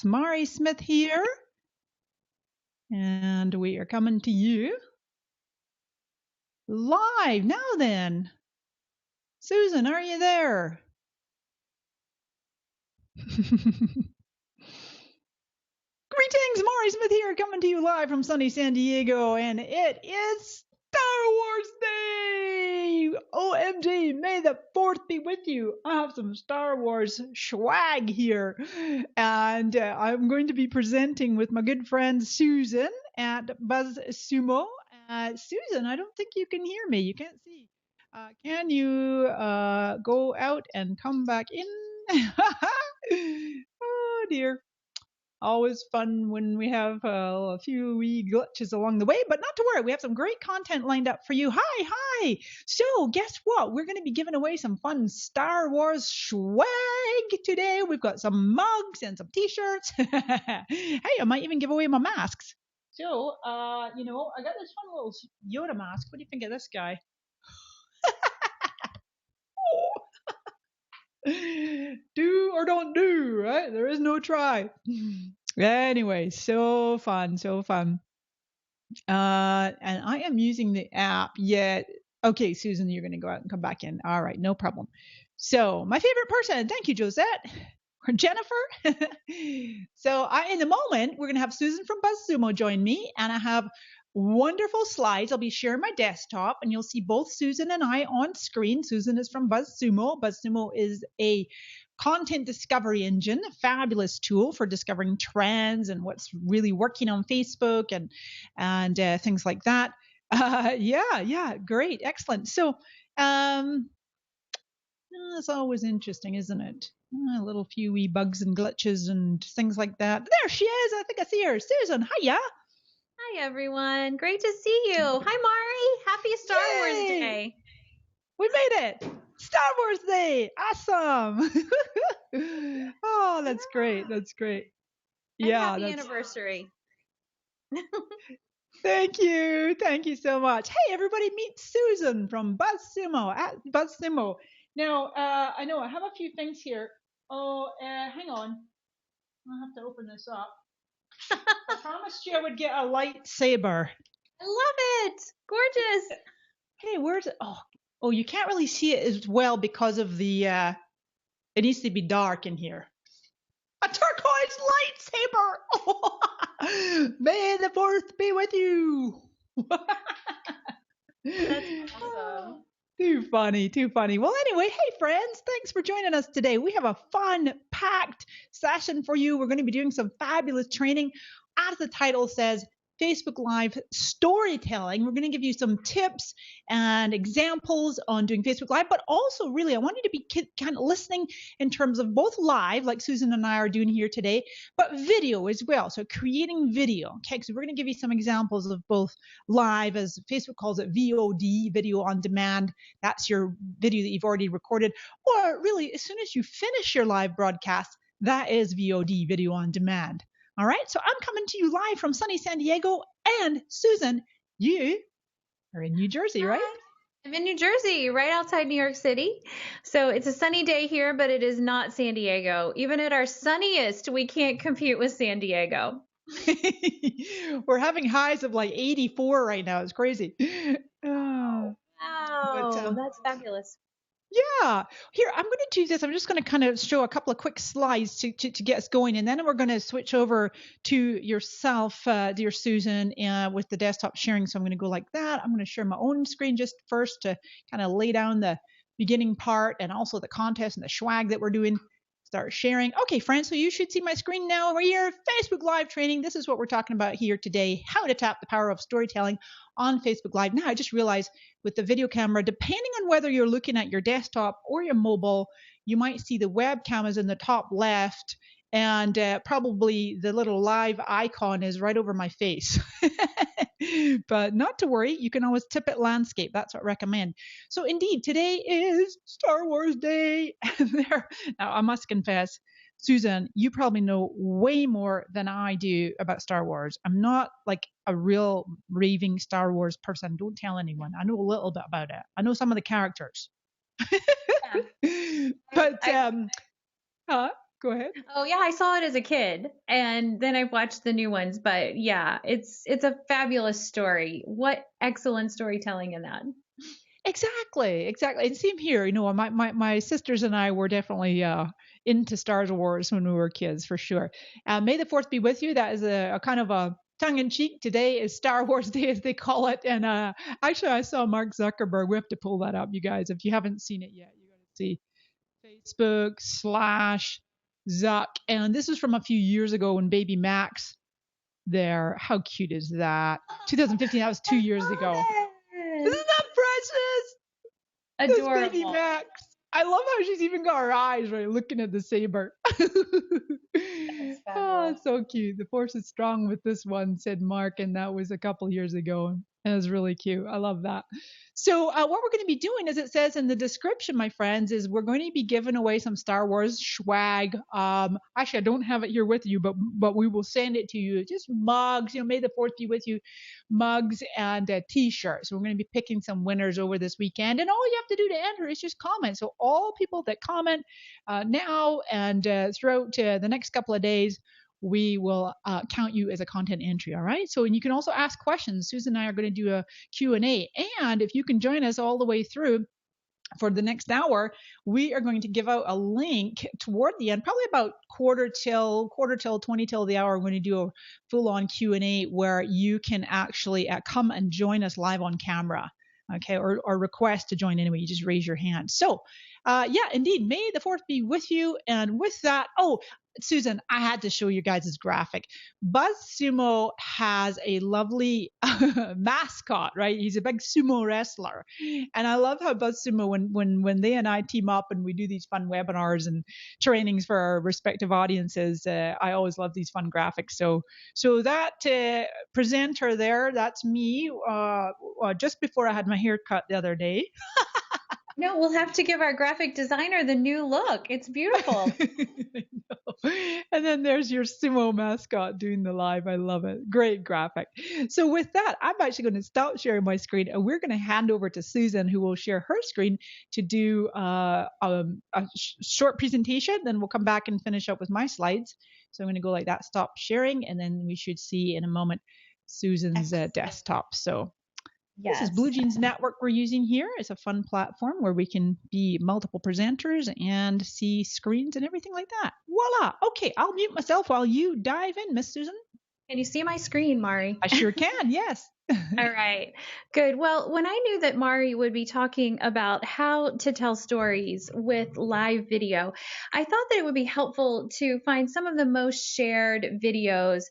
Mari Smith here, and we are coming to you live now then. Susan, are you there? Greetings, Mari Smith here, coming to you live from sunny San Diego, and it is Star Wars Day! OMG, may the 4th be with you. I have some Star Wars swag here, and I'm going to be presenting with my good friend Susan at BuzzSumo. Susan, I don't think you can hear me. You can't see. Can you go out and come back in? Oh, dear. Always fun when we have a few wee glitches along the way, but not to worry. We have some great content lined up for you. Hi. So guess what? We're going to be giving away some fun Star Wars swag today. We've got some mugs and some t-shirts. Hey, I might even give away my masks. So, I got this fun little Yoda mask. What do you think of this guy? Do or don't do, right? There is no try. Anyway, so fun. And I am using the app yet. Okay, Susan, you're going to go out and come back in. All right, no problem. So my favorite person, thank you, Josette or Jennifer. So in the moment, we're going to have Susan from BuzzSumo join me, and I have wonderful slides. I'll be sharing my desktop, and you'll see both Susan and I on screen. Susan is from BuzzSumo. BuzzSumo is a content discovery engine, a fabulous tool for discovering trends and what's really working on Facebook and things like that. Yeah, great, excellent. So it's always interesting, isn't it? A little few wee bugs and glitches and things like that. There she is. I think I see her. Susan, hiya. Hi, everyone. Great to see you. Hi, Mari. Happy Star Wars Day. We made it. Star Wars Day. Awesome. Oh, that's great. That's great. And happy anniversary. Thank you. Thank you so much. Hey, everybody, meet Susan from BuzzSumo at BuzzSumo. Now, I know I have a few things here. Oh, hang on. I'll have to open this up. I promised you I would get a lightsaber. I love it. Gorgeous. Hey, where's it? Oh, you can't really see it as well because of the, it needs to be dark in here. A turquoise lightsaber. Oh, may the 4th be with you. That's awesome. Too funny. Well, anyway, hey, friends, thanks for joining us today. We have a fun, packed session for you. We're going to be doing some fabulous training. As the title says, Facebook Live storytelling. We're going to give you some tips and examples on doing Facebook Live, but also really I want you to be kind of listening in terms of both live, like Susan and I are doing here today, but video as well. So creating video. Okay, so we're going to give you some examples of both live, as Facebook calls it, VOD, video on demand. That's your video that you've already recorded, or really as soon as you finish your live broadcast, that is VOD, video on demand. All right, so I'm coming to you live from sunny San Diego, and Susan, you are in New Jersey, right? I'm in New Jersey, right outside New York City. So it's a sunny day here, but it is not San Diego. Even at our sunniest, we can't compete with San Diego. We're having highs of like 84 right now. It's crazy. Wow, that's fabulous. Yeah, here, I'm going to do this. I'm just going to kind of show a couple of quick slides to get us going. And then we're going to switch over to yourself, dear Susan, with the desktop sharing. So I'm going to go like that. I'm going to share my own screen just first to kind of lay down the beginning part and also the contest and the swag that we're doing. Start sharing. Okay, friends, so you should see my screen now. We're here, Facebook Live training. This is what we're talking about here today, how to tap the power of storytelling on Facebook Live. Now, I just realized with the video camera, depending on whether you're looking at your desktop or your mobile, you might see the webcam is in the top left, and probably the little live icon is right over my face. But not to worry, you can always tip it landscape. That's what I recommend. So indeed, today is Star Wars Day. Now, I must confess, Susan, you probably know way more than I do about Star Wars. I'm not like a real raving Star Wars person. Don't tell anyone. I know a little bit about it. I know some of the characters. Yeah. But, huh? Go ahead. Oh yeah, I saw it as a kid, and then I've watched the new ones. But yeah, it's a fabulous story. What excellent storytelling in that. Exactly. And same here. My sisters and I were definitely into Star Wars when we were kids, for sure. May the Fourth be with you. That is a kind of a tongue in cheek. Today is Star Wars Day, as they call it. And actually, I saw Mark Zuckerberg. We have to pull that up, you guys. If you haven't seen it yet, you got to see Facebook/Zuck. And this was from a few years ago when baby Max there. How cute is that? 2015. That was 2 years ago. Isn't that precious? This baby Adorable. Max. I love how she's even got her eyes right looking at the saber. That's Oh, fabulous. it's so cute. The force is strong with this one, said Mark, and that was a couple years ago. And it was really cute. I love that. So, what we're going to be doing, as it says in the description, my friends, is we're going to be giving away some Star Wars swag. Actually, I don't have it here with you, but we will send it to you. Just mugs. May the fourth be with you. Mugs and T-shirts. We're going to be picking some winners over this weekend, and all you have to do to enter is just comment. So, all people that comment now and throughout the next couple of days, we will count you as a content entry. All right. So, and you can also ask questions. Susan and I are going to do a Q&A. And if you can join us all the way through for the next hour, we are going to give out a link toward the end, probably about quarter till 20 till the hour. We're going to do a full-on Q&A where you can actually come and join us live on camera. Okay, or request to join anyway. You just raise your hand. So, yeah, indeed, may the fourth be with you. And with that, Susan, I had to show you guys this graphic. BuzzSumo has a lovely mascot, right? He's a big sumo wrestler, and I love how BuzzSumo, when they and I team up and we do these fun webinars and trainings for our respective audiences, I always love these fun graphics. So that presenter there, that's me. Just before I had my hair cut the other day. No, we'll have to give our graphic designer the new look. It's beautiful. And then there's your sumo mascot doing the live. I love it. Great graphic. So with that, I'm actually going to stop sharing my screen, and we're going to hand over to Susan, who will share her screen to do a short presentation. Then we'll come back and finish up with my slides. So I'm going to go like that, stop sharing, and then we should see in a moment Susan's desktop. So Yes. this is Blue Jeans Network we're using here. It's a fun platform where we can be multiple presenters and see screens and everything like that. Voila. Okay, I'll mute myself while you dive in, Miss Susan. Can you see my screen, Mari? I sure can, yes. All right, good. Well, when I knew that Mari would be talking about how to tell stories with live video, I thought that it would be helpful to find some of the most shared videos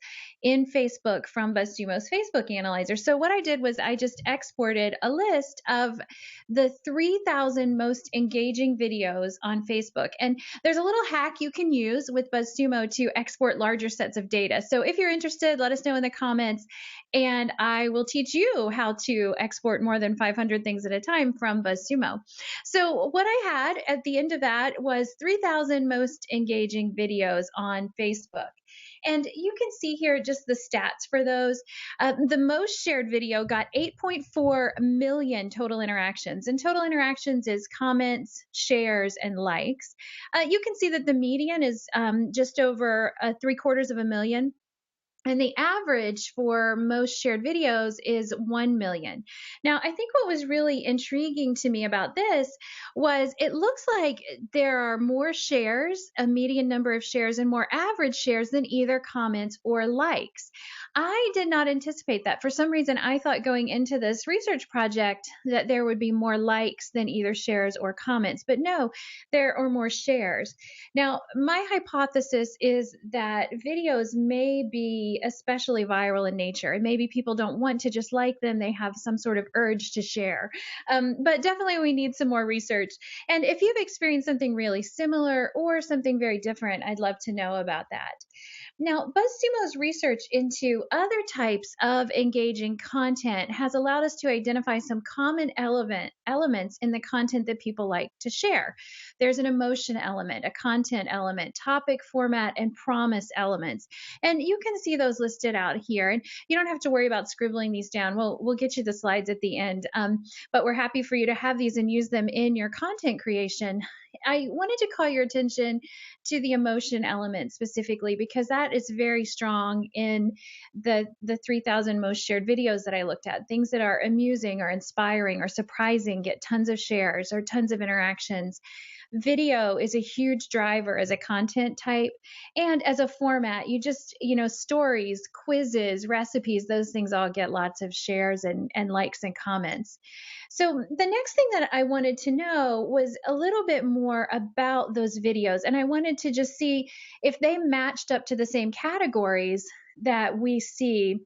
in Facebook from BuzzSumo's Facebook Analyzer. So what I did was I just exported a list of the 3,000 most engaging videos on Facebook. And there's a little hack you can use with BuzzSumo to export larger sets of data. So if you're interested, let us know in the comments, and I will teach you how to export more than 500 things at a time from BuzzSumo. So what I had at the end of that was 3,000 most engaging videos on Facebook. And you can see here just the stats for those. The most shared video got 8.4 million total interactions. And total interactions is comments, shares, and likes. You can see that the median is just over 750,000. And the average for most shared videos is 1 million. Now, I think what was really intriguing to me about this was it looks like there are more shares, a median number of shares, and more average shares than either comments or likes. I did not anticipate that. For some reason, I thought going into this research project that there would be more likes than either shares or comments, but no, there are more shares. Now, my hypothesis is that videos may be especially viral in nature, and maybe people don't want to just like them, they have some sort of urge to share. But definitely we need some more research. And if you've experienced something really similar or something very different, I'd love to know about that. Now, BuzzSumo's research into other types of engaging content has allowed us to identify some common elements in the content that people like to share. There's an emotion element, a content element, topic, format, and promise elements. And you can see those listed out here. And you don't have to worry about scribbling these down. We'll get you the slides at the end. But we're happy for you to have these and use them in your content creation. I wanted to call your attention to the emotion element specifically because that is very strong in the 3,000 most shared videos that I looked at. Things that are amusing or inspiring or surprising get tons of shares or tons of interactions. Video is a huge driver as a content type and as a format. You just, stories, quizzes, recipes, those things all get lots of shares and likes and comments. So the next thing that I wanted to know was a little bit more about those videos. And I wanted to just see if they matched up to the same categories that we see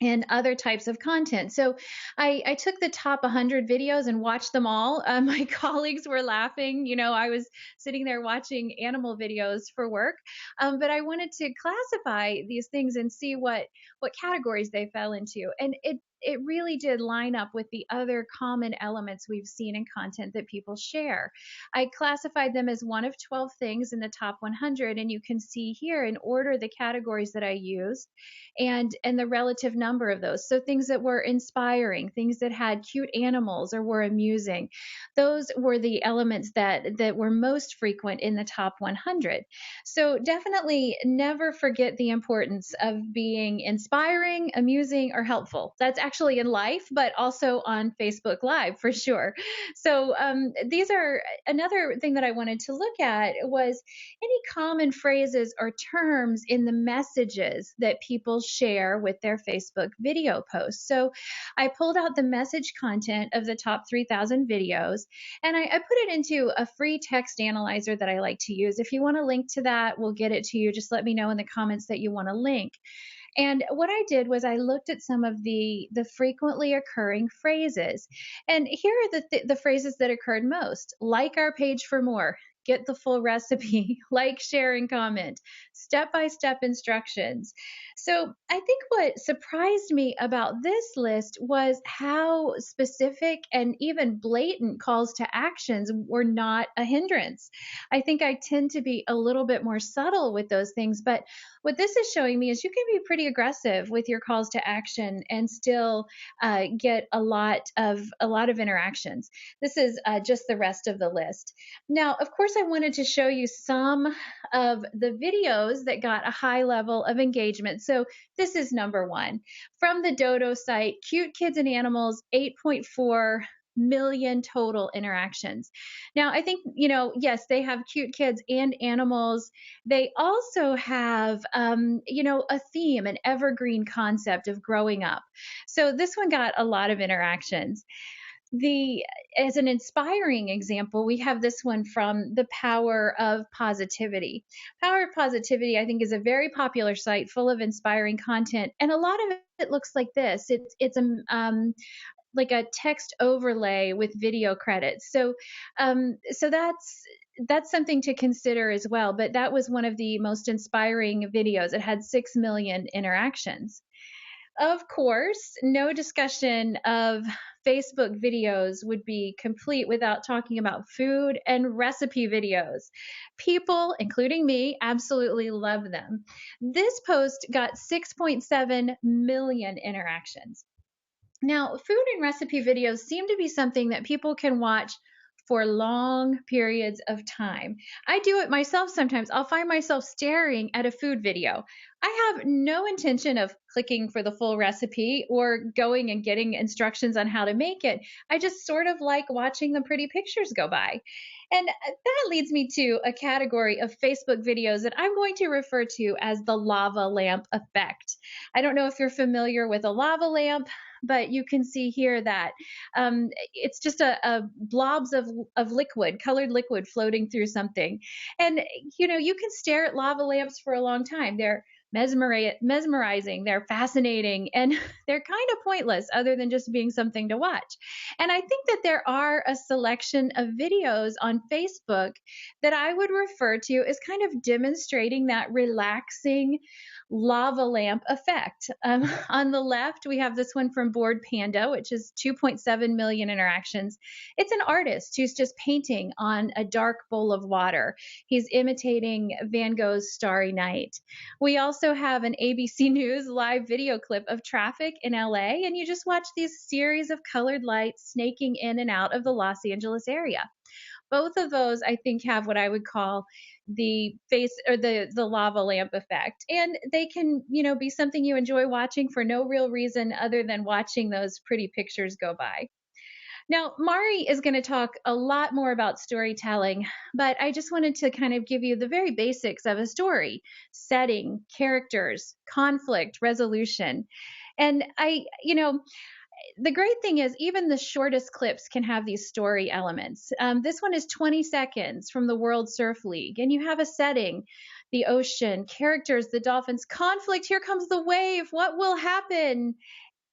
and other types of content. So I took the top 100 videos and watched them all. My colleagues were laughing. I was sitting there watching animal videos for work, but I wanted to classify these things and see what categories they fell into. And it really did line up with the other common elements we've seen in content that people share. I classified them as one of 12 things in the top 100, and you can see here in order the categories that I used and the relative number of those. So things that were inspiring, things that had cute animals or were amusing, those were the elements that were most frequent in the top 100. So definitely never forget the importance of being inspiring, amusing, or helpful. That's actually in life, but also on Facebook Live for sure. So these are another thing that I wanted to look at was any common phrases or terms in the messages that people share with their Facebook video posts. So I pulled out the message content of the top 3,000 videos and I put it into a free text analyzer that I like to use. If you want to link to that, we'll get it to you. Just let me know in the comments that you want to link. And what I did was I looked at some of the frequently occurring phrases. And here are the phrases that occurred most. Like our page for more. Get the full recipe, like, share, and comment, step-by-step instructions. So I think what surprised me about this list was how specific and even blatant calls to actions were not a hindrance. I think I tend to be a little bit more subtle with those things, but what this is showing me is you can be pretty aggressive with your calls to action and still get a lot of interactions. This is just the rest of the list. Now, of course, I wanted to show you some of the videos that got a high level of engagement. So this is number one from the Dodo site, Cute Kids and Animals, 8.4 million total interactions. Now, I think, yes, they have cute kids and animals. They also have, a theme, an evergreen concept of growing up. So this one got a lot of interactions. As an inspiring example, we have this one from The Power of Positivity. Power of Positivity, I think, is a very popular site full of inspiring content, and a lot of it looks like this. It's like a text overlay with video credits. So that's something to consider as well. But that was one of the most inspiring videos. It had 6 million interactions. Of course, no discussion of Facebook videos would be complete without talking about food and recipe videos. People, including me, absolutely love them. This post got 6.7 million interactions. Now, food and recipe videos seem to be something that people can watch for long periods of time. I do it myself sometimes. I'll find myself staring at a food video. I have no intention of clicking for the full recipe or going and getting instructions on how to make it. I just sort of like watching the pretty pictures go by. And that leads me to a category of Facebook videos that I'm going to refer to as the lava lamp effect. I don't know if you're familiar with a lava lamp, but you can see here that it's just a blobs of liquid, colored liquid floating through something. And, you can stare at lava lamps for a long time. They're mesmerizing, they're fascinating, and they're kind of pointless other than just being something to watch. And I think that there are a selection of videos on Facebook that I would refer to as kind of demonstrating that relaxing lava lamp effect. On the left, we have this one from Bored Panda, which is 2.7 million interactions. It's an artist who's just painting on a dark bowl of water. He's imitating Van Gogh's Starry Night. We also have an ABC News live video clip of traffic in LA, and you just watch these series of colored lights snaking in and out of the Los Angeles area. Both of those, I think, have what I would call the face or the lava lamp effect. And they can, be something you enjoy watching for no real reason other than watching those pretty pictures go by. Now, Mari is going to talk a lot more about storytelling, but I just wanted to kind of give you the very basics of a story: setting, characters, conflict, resolution. And the great thing is, even the shortest clips can have these story elements. This one is 20 seconds from the World Surf League, and you have a setting: the ocean, characters, the dolphins, conflict, here comes the wave, what will happen?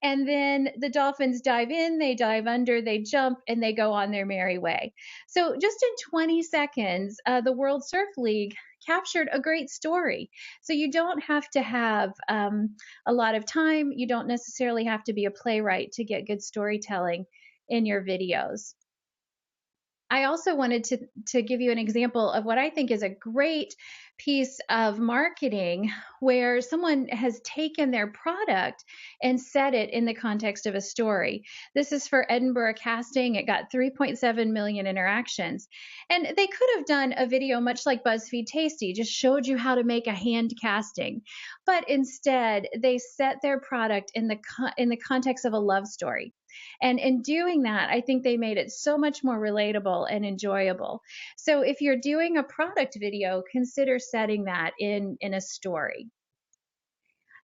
And then the dolphins dive in, they dive under, they jump, and they go on their merry way. So, just in 20 seconds, the World Surf League captured a great story. So, you don't have to have a lot of time. You don't necessarily have to be a playwright to get good storytelling in your videos. I also wanted to give you an example of what I think is a great piece of marketing, where someone has taken their product and set it in the context of a story. This is for Edinburgh Casting. It got 3.7 million interactions. And they could have done a video much like BuzzFeed Tasty, just showed you how to make a hand casting. But instead, they set their product in the context of a love story. And in doing that, I think they made it so much more relatable and enjoyable. So if you're doing a product video, consider setting that in a story.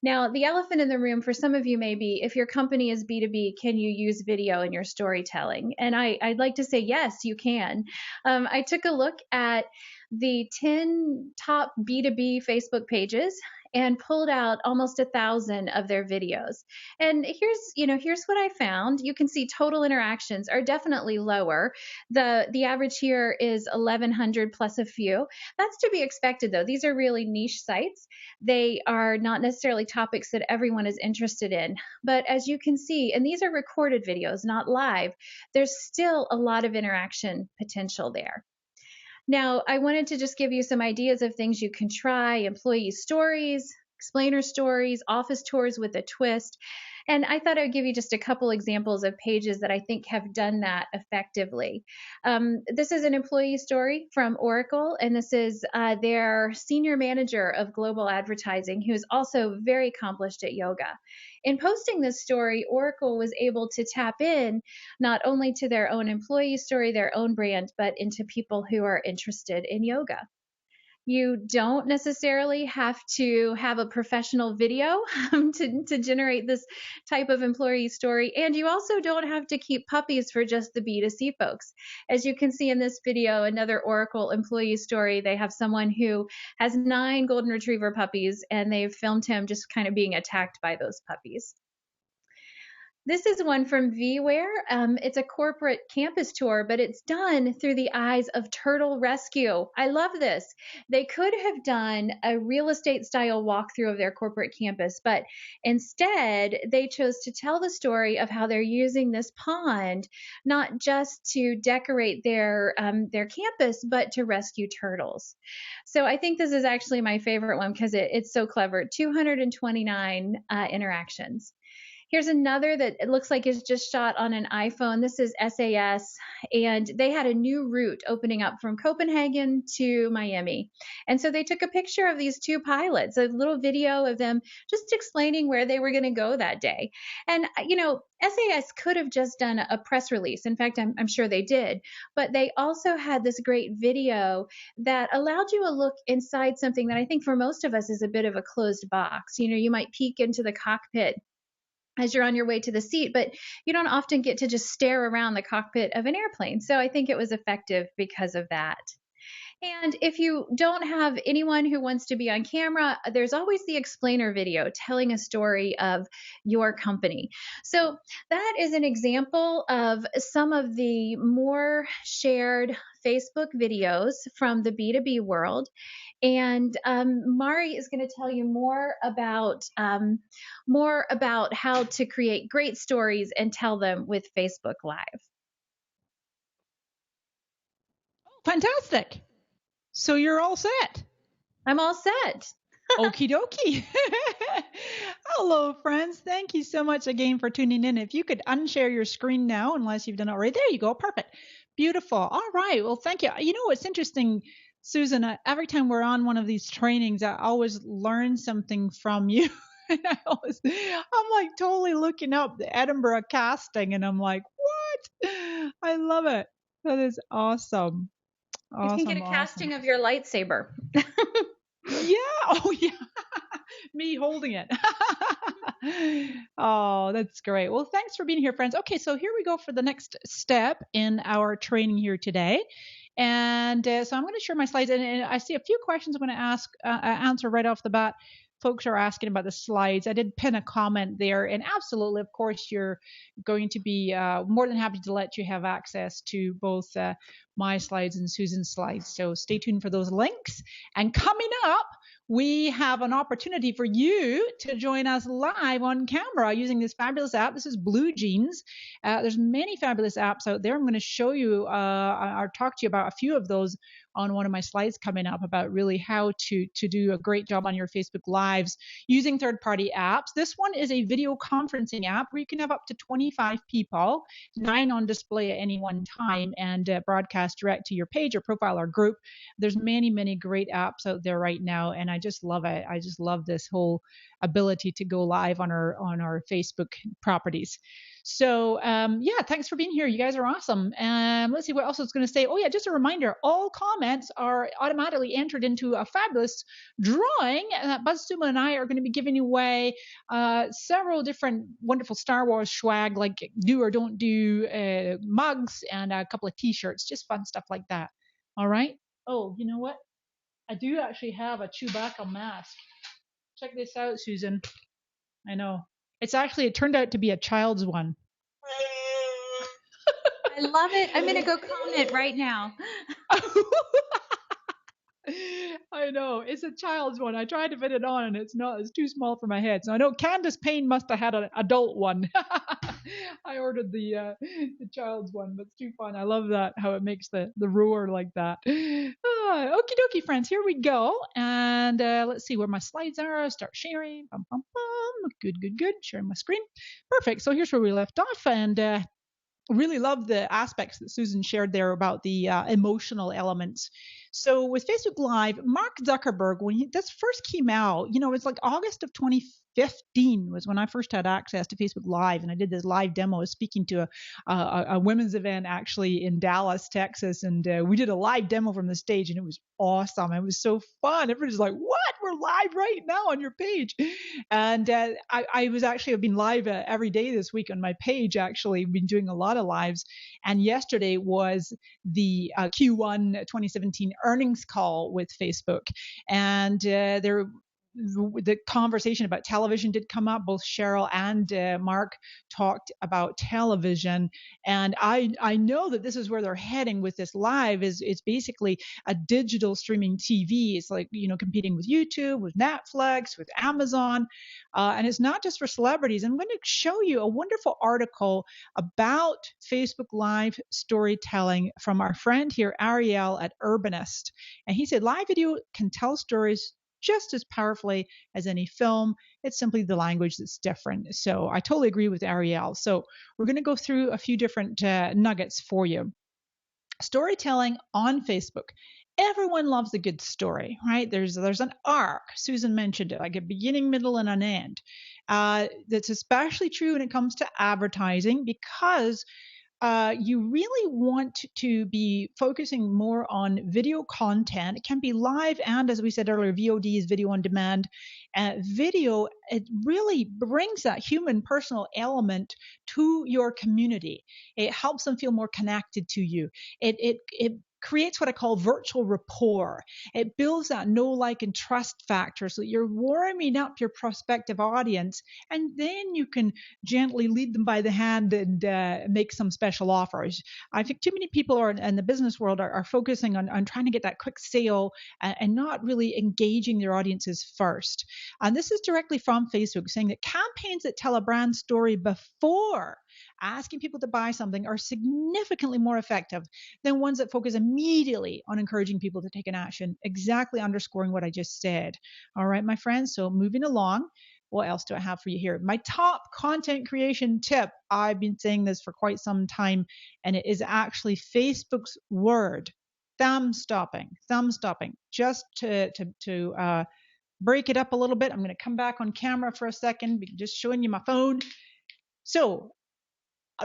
Now, the elephant in the room for some of you may be, if your company is B2B, can you use video in your storytelling? And I'd like to say, yes, you can. I took a look at the 10 top B2B Facebook pages and pulled out almost 1,000 of their videos. And here's what I found. You can see total interactions are definitely lower. The average here is 1,100 plus a few. That's to be expected, though. These are really niche sites. They are not necessarily topics that everyone is interested in. But as you can see, and these are recorded videos, not live, there's still a lot of interaction potential there. Now, I wanted to just give you some ideas of things you can try: employee stories, explainer stories, office tours with a twist. And I thought I would give you just a couple examples of pages that I think have done that effectively. This is an employee story from Oracle, and this is their senior manager of global advertising, who is also very accomplished at yoga. In posting this story, Oracle was able to tap in not only to their own employee story, their own brand, but into people who are interested in yoga. You don't necessarily have to have a professional video to generate this type of employee story. And you also don't have to keep puppies for just the B2C folks. As you can see in this video, another Oracle employee story, they have someone who has 9 golden retriever puppies, and they've filmed him just kind of being attacked by those puppies. This is one from VWare. It's a corporate campus tour, but it's done through the eyes of Turtle Rescue. I love this. They could have done a real estate style walkthrough of their corporate campus, but instead they chose to tell the story of how they're using this pond not just to decorate their campus, but to rescue turtles. So I think this is actually my favorite one because it's so clever. 229 interactions. Here's another that it looks like is just shot on an iPhone. This is SAS, and they had a new route opening up from Copenhagen to Miami. And so they took a picture of these 2 pilots, a little video of them just explaining where they were going to go that day. And, SAS could have just done a press release. In fact, I'm sure they did. But they also had this great video that allowed you a look inside something that I think for most of us is a bit of a closed box. You might peek into the cockpit as you're on your way to the seat, but you don't often get to just stare around the cockpit of an airplane. So I think it was effective because of that. And if you don't have anyone who wants to be on camera, there's always the explainer video telling a story of your company. So that is an example of some of the more shared Facebook videos from the B2B world. And Mari is going to tell you more about how to create great stories and tell them with Facebook Live. Fantastic. So you're all set. I'm all set. Okie dokie. Hello, friends. Thank you so much again for tuning in. If you could unshare your screen now, unless you've done it already. There you go. Perfect. Beautiful. All right. Well, thank you. You know what's interesting, Susan? Every time we're on one of these trainings, I always learn something from you. And I'm like totally looking up the Edinburgh casting, and I'm like, what? I love it. That is awesome. You can get Awesome. a Awesome. casting of your lightsaber. Yeah. Oh, yeah. Me holding it. Oh, that's great. Well, thanks for being here, friends. Okay, so here we go for the next step in our training here today. And so I'm going to share my slides, and I see a few questions I'm going to answer right off the bat. Folks are asking about the slides. I did pin a comment there, and absolutely, of course, you're going to be more than happy to let you have access to both my slides and Susan's slides. So stay tuned for those links. And coming up, we have an opportunity for you to join us live on camera using this fabulous app. This is Blue Jeans. There's many fabulous apps out there. I'm going to show you or talk to you about a few of those on one of my slides coming up about really how to do a great job on your Facebook Lives using third-party apps. This one is a video conferencing app where you can have up to 25 people, 9 on display at any one time, and broadcast direct to your page or profile or group. There's many, many great apps out there right now, and I just love it. I just love this whole ability to go live on our Facebook properties. So yeah, thanks for being here. You guys are awesome. Let's see what else I was going to say. Oh yeah, just a reminder, all comments are automatically entered into a fabulous drawing that BuzzSumo and I are going to be giving away several different wonderful Star Wars swag, like do or don't do mugs and a couple of t-shirts, just fun stuff like that. All right. Oh, you know what? I do actually have a Chewbacca mask. Check this out, Susan. I know. It turned out to be a child's one. I love it. I'm going to go comment right now. I know. It's a child's one. I tried to fit it on and it's too small for my head. So I know Candace Payne must have had an adult one. I ordered the child's one, but it's too fun. I love that, how it makes the roar like that. Okie dokie, friends. Here we go. And let's see where my slides are. Start sharing. Bum, bum, bum. Good, good, good. Sharing my screen. Perfect. So here's where we left off. And really love the aspects that Susan shared there about the emotional elements. So with Facebook Live, Mark Zuckerberg, when this first came out, it's like August of 2015 was when I first had access to Facebook Live, and I did this live demo speaking to a women's event actually in Dallas, Texas, and we did a live demo from the stage, and it was awesome. It was so fun. Everybody's like, "What? We're live right now on your page!" And I've been live every day this week on my page. Actually, been doing a lot of lives, and yesterday was the Q1 2017 earnings call with Facebook, and the conversation about television did come up. Both Cheryl and Mark talked about television, and I know that this is where they're heading with this live. It's basically a digital streaming TV. It's like competing with YouTube, with Netflix, with Amazon, and it's not just for celebrities. I'm going to show you a wonderful article about Facebook Live storytelling from our friend here, Ariel at Urbanist, and he said live video can tell stories just as powerfully as any film. It's simply the language that's different. So I totally agree with Ariel. So we're going to go through a few different nuggets for you. Storytelling on Facebook. Everyone loves a good story, right? There's an arc. Susan mentioned it, like a beginning, middle, and an end. That's especially true when it comes to advertising, because you really want to be focusing more on video content. It can be live, and as we said earlier, VOD is video on demand. Video, it really brings that human personal element to your community. It helps them feel more connected to you. It creates what I call virtual rapport. It builds that know, like, and trust factor so that you're warming up your prospective audience, and then you can gently lead them by the hand and make some special offers. I think too many people in the business world are focusing on trying to get that quick sale and not really engaging their audiences first. And this is directly from Facebook, saying that campaigns that tell a brand story before asking people to buy something are significantly more effective than ones that focus immediately on encouraging people to take an action, exactly underscoring what I just said. All right, my friends, so moving along. what else do I have for you here? My top content creation tip. I've been saying this for quite some time, and it is actually Facebook's word. Thumb stopping. Just to break it up a little bit. I'm going to come back on camera for a second, just showing you my phone. So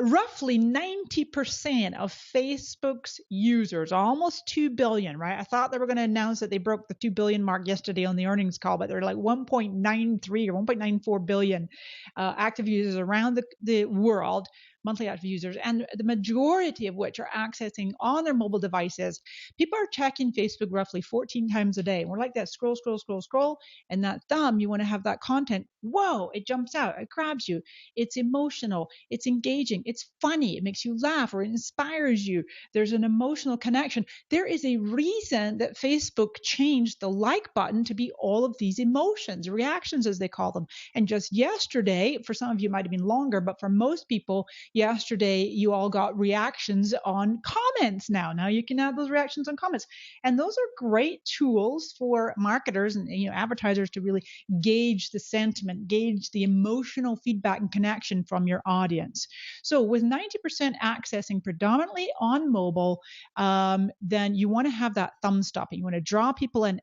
roughly 90% of Facebook's users, almost 2 billion, right? I thought they were going to announce that they broke the 2 billion mark yesterday on the earnings call, but they're like 1.93 or 1.94 billion active users around the world, monthly active users, and the majority of which are accessing on their mobile devices. People are checking Facebook roughly 14 times a day. And we're like that scroll, and that thumb, you want to have that content. Whoa, it jumps out, it grabs you. It's emotional, it's engaging, it's funny, it makes you laugh, or it inspires you. There's an emotional connection. There is a reason that Facebook changed the like button to be all of these emotions, reactions as they call them. And just yesterday, for some of you it might have been longer, but for most people, yesterday you all got reactions on comments now. Now you can add those reactions on comments. And those are great tools for marketers and advertisers to really gauge the sentiment, gauge the emotional feedback and connection from your audience. So with 90% accessing predominantly on mobile, then you want to have that thumb stopping. You want to draw people in.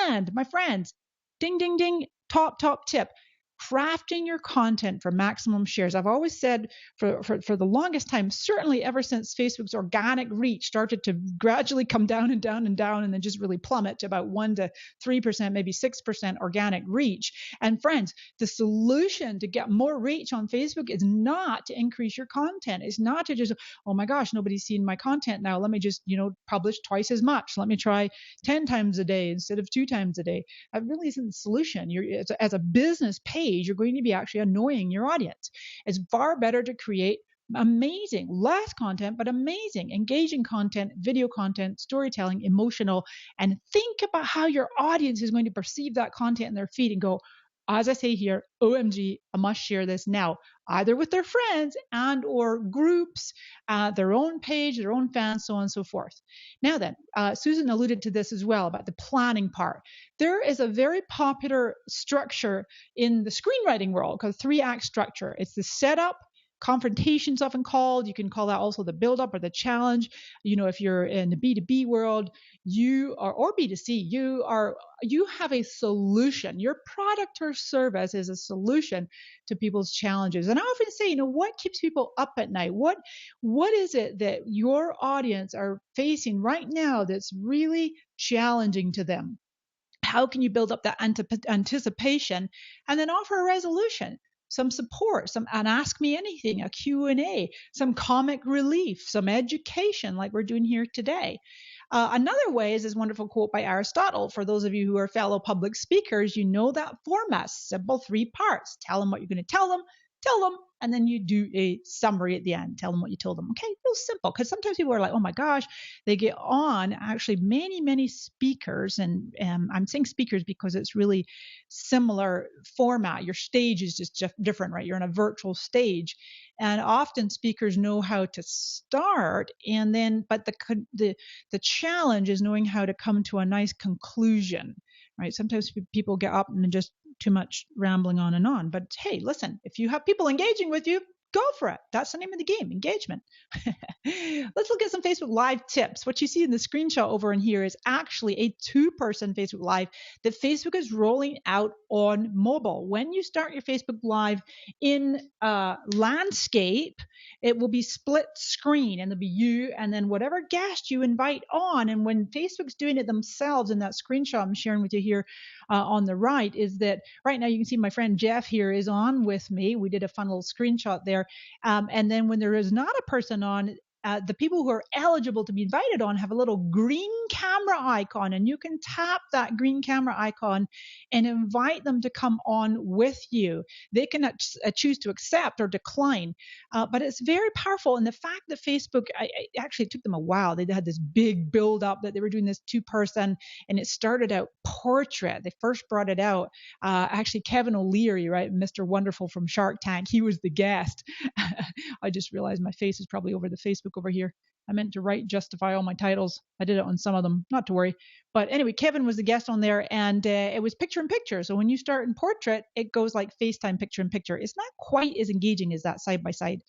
And my friends, ding, ding, ding, top tip. Crafting your content for maximum shares. I've always said for the longest time, certainly ever since Facebook's organic reach started to gradually come down and down and down, and then just really plummet to about 1 to 3%, maybe 6% organic reach. And friends, the solution to get more reach on Facebook is not to increase your content. It's not to just, oh my gosh, nobody's seen my content now. Let me just, publish twice as much. Let me try 10 times a day instead of 2 times a day. That really isn't the solution. As a business page, you're going to be actually annoying your audience. It's far better to create amazing, less content, but amazing, engaging content, video content, storytelling, emotional, and think about how your audience is going to perceive that content in their feed and go, as I say here, OMG, I must share this now, either with their friends and or groups, their own page, their own fans, so on and so forth. Now then, Susan alluded to this as well about the planning part. There is a very popular structure in the screenwriting world called 3-act structure. It's the setup, confrontations often called. You can call that also the build-up or the challenge. If you're in the B2B world, or B2C, you have a solution. Your product or service is a solution to people's challenges. And I often say, what keeps people up at night? What is it that your audience are facing right now that's really challenging to them? How can you build up that anticipation and then offer a resolution? Some support, and ask me anything, a Q&A, some comic relief, some education like we're doing here today. Another way is this wonderful quote by Aristotle. For those of you who are fellow public speakers, you know that format, simple 3 parts. Tell them what you're going to tell them, and then you do a summary at the end. Tell them what you told them. Okay, real simple. Because sometimes people are like, oh my gosh, they get on actually many speakers. And I'm saying speakers because it's really similar format. Your stage is just different, right? You're in a virtual stage. And often speakers know how to start, and then, but the challenge is knowing how to come to a nice conclusion, right? Sometimes people get up and just too much rambling on and on. But hey, listen, if you have people engaging with you, go for it. That's the name of the game, engagement. Let's look at some Facebook Live tips. What you see in the screenshot over in here is actually a 2-person Facebook Live that Facebook is rolling out on mobile. When you start your Facebook Live in landscape, it will be split screen, and there'll be you and then whatever guest you invite on. And when Facebook's doing it themselves, in that screenshot I'm sharing with you here on the right, is that right now you can see my friend Jeff here is on with me. We did a fun little screenshot there. And then when there is not a person on, the people who are eligible to be invited on have a little green camera icon, and you can tap that green camera icon and invite them to come on with you. They can choose to accept or decline, but it's very powerful. And the fact that Facebook, actually it took them a while. They had this big build up that they were doing this 2-person, and it started out portrait. They first brought it out. Actually, Kevin O'Leary, right, Mr. Wonderful from Shark Tank, he was the guest. I just realized my face is probably over the Facebook over here. I meant to justify all my titles. I did it on some of them, not to worry. But anyway, Kevin was the guest on there, and it was picture in picture. So when you start in portrait, it goes like FaceTime picture in picture. It's not quite as engaging as that side by side.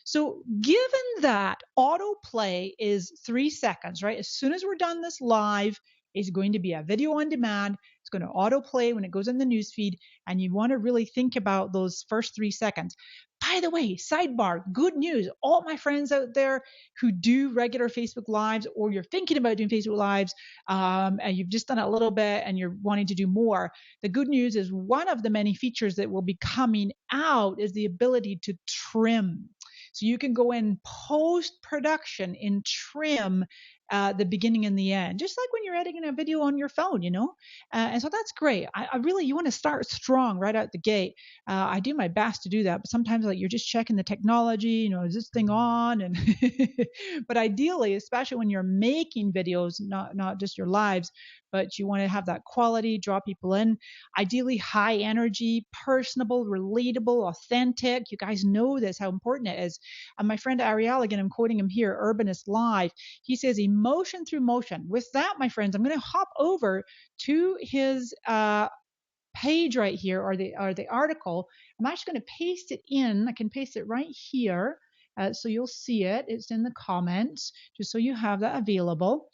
So given that autoplay is 3 seconds, right? As soon as we're done this live, it's going to be a video on demand. It's going to autoplay when it goes in the newsfeed, and you want to really think about those first 3 seconds. By the way, sidebar, good news. All my friends out there who do regular Facebook Lives, or you're thinking about doing Facebook Lives, and you've just done it a little bit and you're wanting to do more, the good news is one of the many features that will be coming out is the ability to trim. So you can go in post-production and trim the beginning and the end, just like when you're editing a video on your phone, and so that's great. I really, you want to start strong right out the gate. I do my best to do that, but sometimes like you're just checking the technology, is this thing on? And but ideally, especially when you're making videos, not just your lives, but you want to have that quality, draw people in. Ideally, high energy, personable, relatable, authentic. You guys know this, how important it is. And my friend Ariel, again, I'm quoting him here, Urbanist Live. He says, emotion through motion. With that, my friends, I'm going to hop over to his page right here, or the article. I'm actually going to paste it in. I can paste it right here. So you'll see it. It's in the comments, just so you have that available.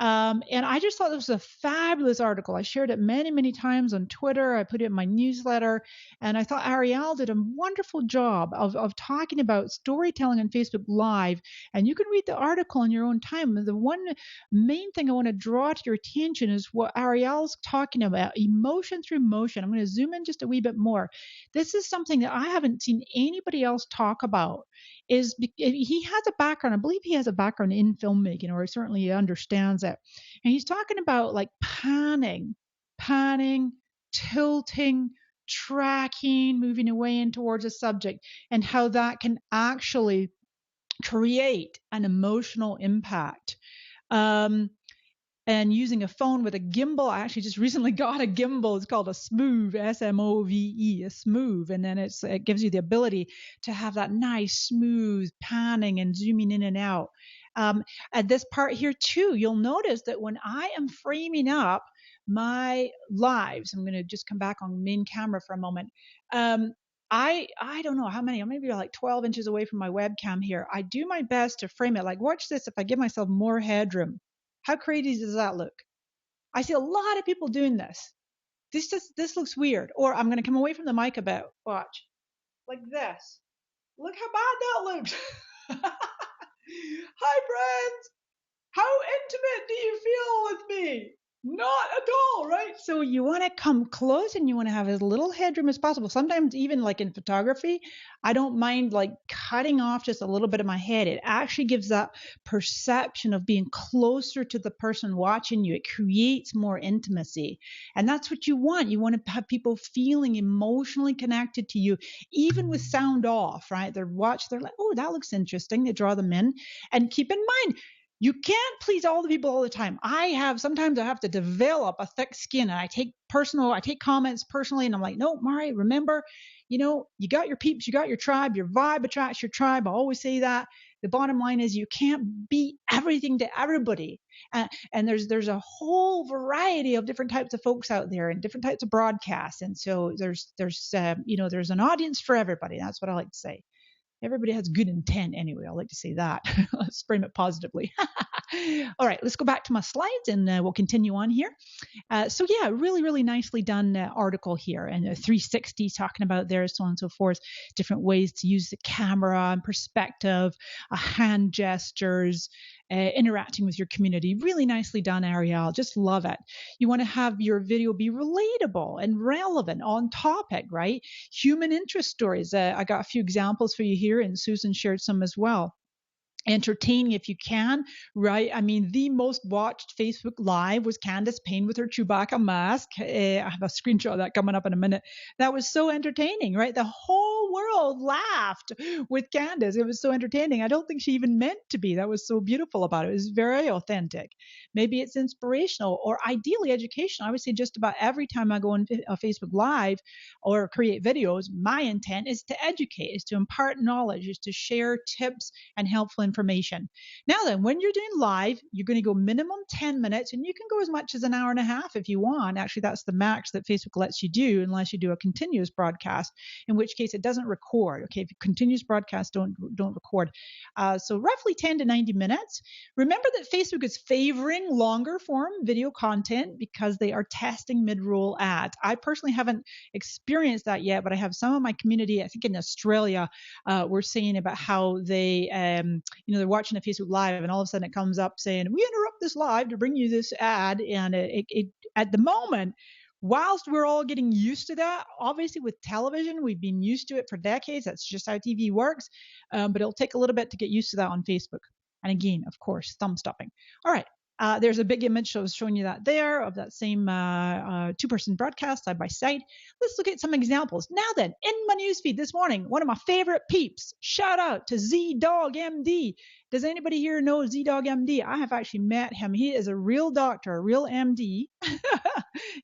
And I just thought this was a fabulous article. I shared it many, many times on Twitter. I put it in my newsletter. And I thought Ariel did a wonderful job of talking about storytelling on Facebook Live. And you can read the article in your own time. The one main thing I want to draw to your attention is what Ariel's talking about, emotion through motion. I'm going to zoom in just a wee bit more. This is something that I haven't seen anybody else talk about. He has a background, I believe he has a background in filmmaking, or certainly he understands it. And he's talking about like panning, tilting, tracking, moving away in towards a subject, and how that can actually create an emotional impact. And using a phone with a gimbal. I actually just recently got a gimbal. It's called a Smove, S-M-O-V-E, a Smove. And then it gives you the ability to have that nice, smooth panning and zooming in and out. At this part here too, you'll notice that when I am framing up my lives, I'm going to just come back on main camera for a moment. I don't know how many, I'm maybe like 12 inches away from my webcam here. I do my best to frame it. Like, watch this. If I give myself more headroom, how crazy does that look? I see a lot of people doing this. This looks weird. Or I'm going to come away from the mic a bit. Watch. Like this. Look how bad that looks. Hi, friends. How intimate do you feel with me? Not at all, right? So you want to come close and you want to have as little headroom as possible. Sometimes even like in photography, I don't mind like cutting off just a little bit of my head. It actually gives that perception of being closer to the person watching you. It creates more intimacy. And that's what you want. You want to have people feeling emotionally connected to you, even with sound off, right? They're like, oh, that looks interesting. They draw them in. And keep in mind, you can't please all the people all the time. Sometimes I have to develop a thick skin, and I take comments personally, and I'm like, no, Mari, remember, you got your peeps, you got your tribe, your vibe attracts your tribe. I always say that. The bottom line is you can't be everything to everybody. And there's a whole variety of different types of folks out there and different types of broadcasts. And so there's an audience for everybody. That's what I like to say. Everybody has good intent anyway. I like to say that. Let's frame it positively. All right, let's go back to my slides and we'll continue on here. So yeah, really, really nicely done article here, and 360 talking about there, so on and so forth, different ways to use the camera and perspective, hand gestures, interacting with your community. Really nicely done, Ariel. Just love it. You want to have your video be relatable and relevant, on topic, right? Human interest stories. I got a few examples for you here, and Susan shared some as well. Entertaining if you can, right? I mean, the most watched Facebook Live was Candace Payne with her Chewbacca mask. I have a screenshot of that coming up in a minute. That was so entertaining, right? The whole world laughed with Candace. It was so entertaining. I don't think she even meant to be. That was so beautiful about it. It was very authentic. Maybe it's inspirational or ideally educational. I would say just about every time I go on Facebook Live or create videos, my intent is to educate, is to impart knowledge, is to share tips and helpful information information. Now then, when you're doing live, you're going to go minimum 10 minutes, and you can go as much as an hour and a half if you want. Actually, that's the max that Facebook lets you do, unless you do a continuous broadcast, in which case it doesn't record. Okay, if you continuous broadcast, don't record. So roughly 10 to 90 minutes. Remember that Facebook is favoring longer form video content because they are testing mid-roll ads. I personally haven't experienced that yet, but I have some of my community, I think in Australia, were saying about how they, they're watching a Facebook Live, and all of a sudden it comes up saying, "We interrupt this live to bring you this ad," and it at the moment, whilst we're all getting used to that, obviously with television, we've been used to it for decades. That's just how TV works. But it'll take a little bit to get used to that on Facebook. And again, of course, thumb stopping. All right. There's a big image, so I was showing you that there of that same two-person broadcast side by side. Let's look at some examples. Now then, in my newsfeed this morning, one of my favorite peeps, shout out to Z-Dog MD. Does anybody here know Z-Dog MD? I have actually met him. He is a real doctor, a real MD,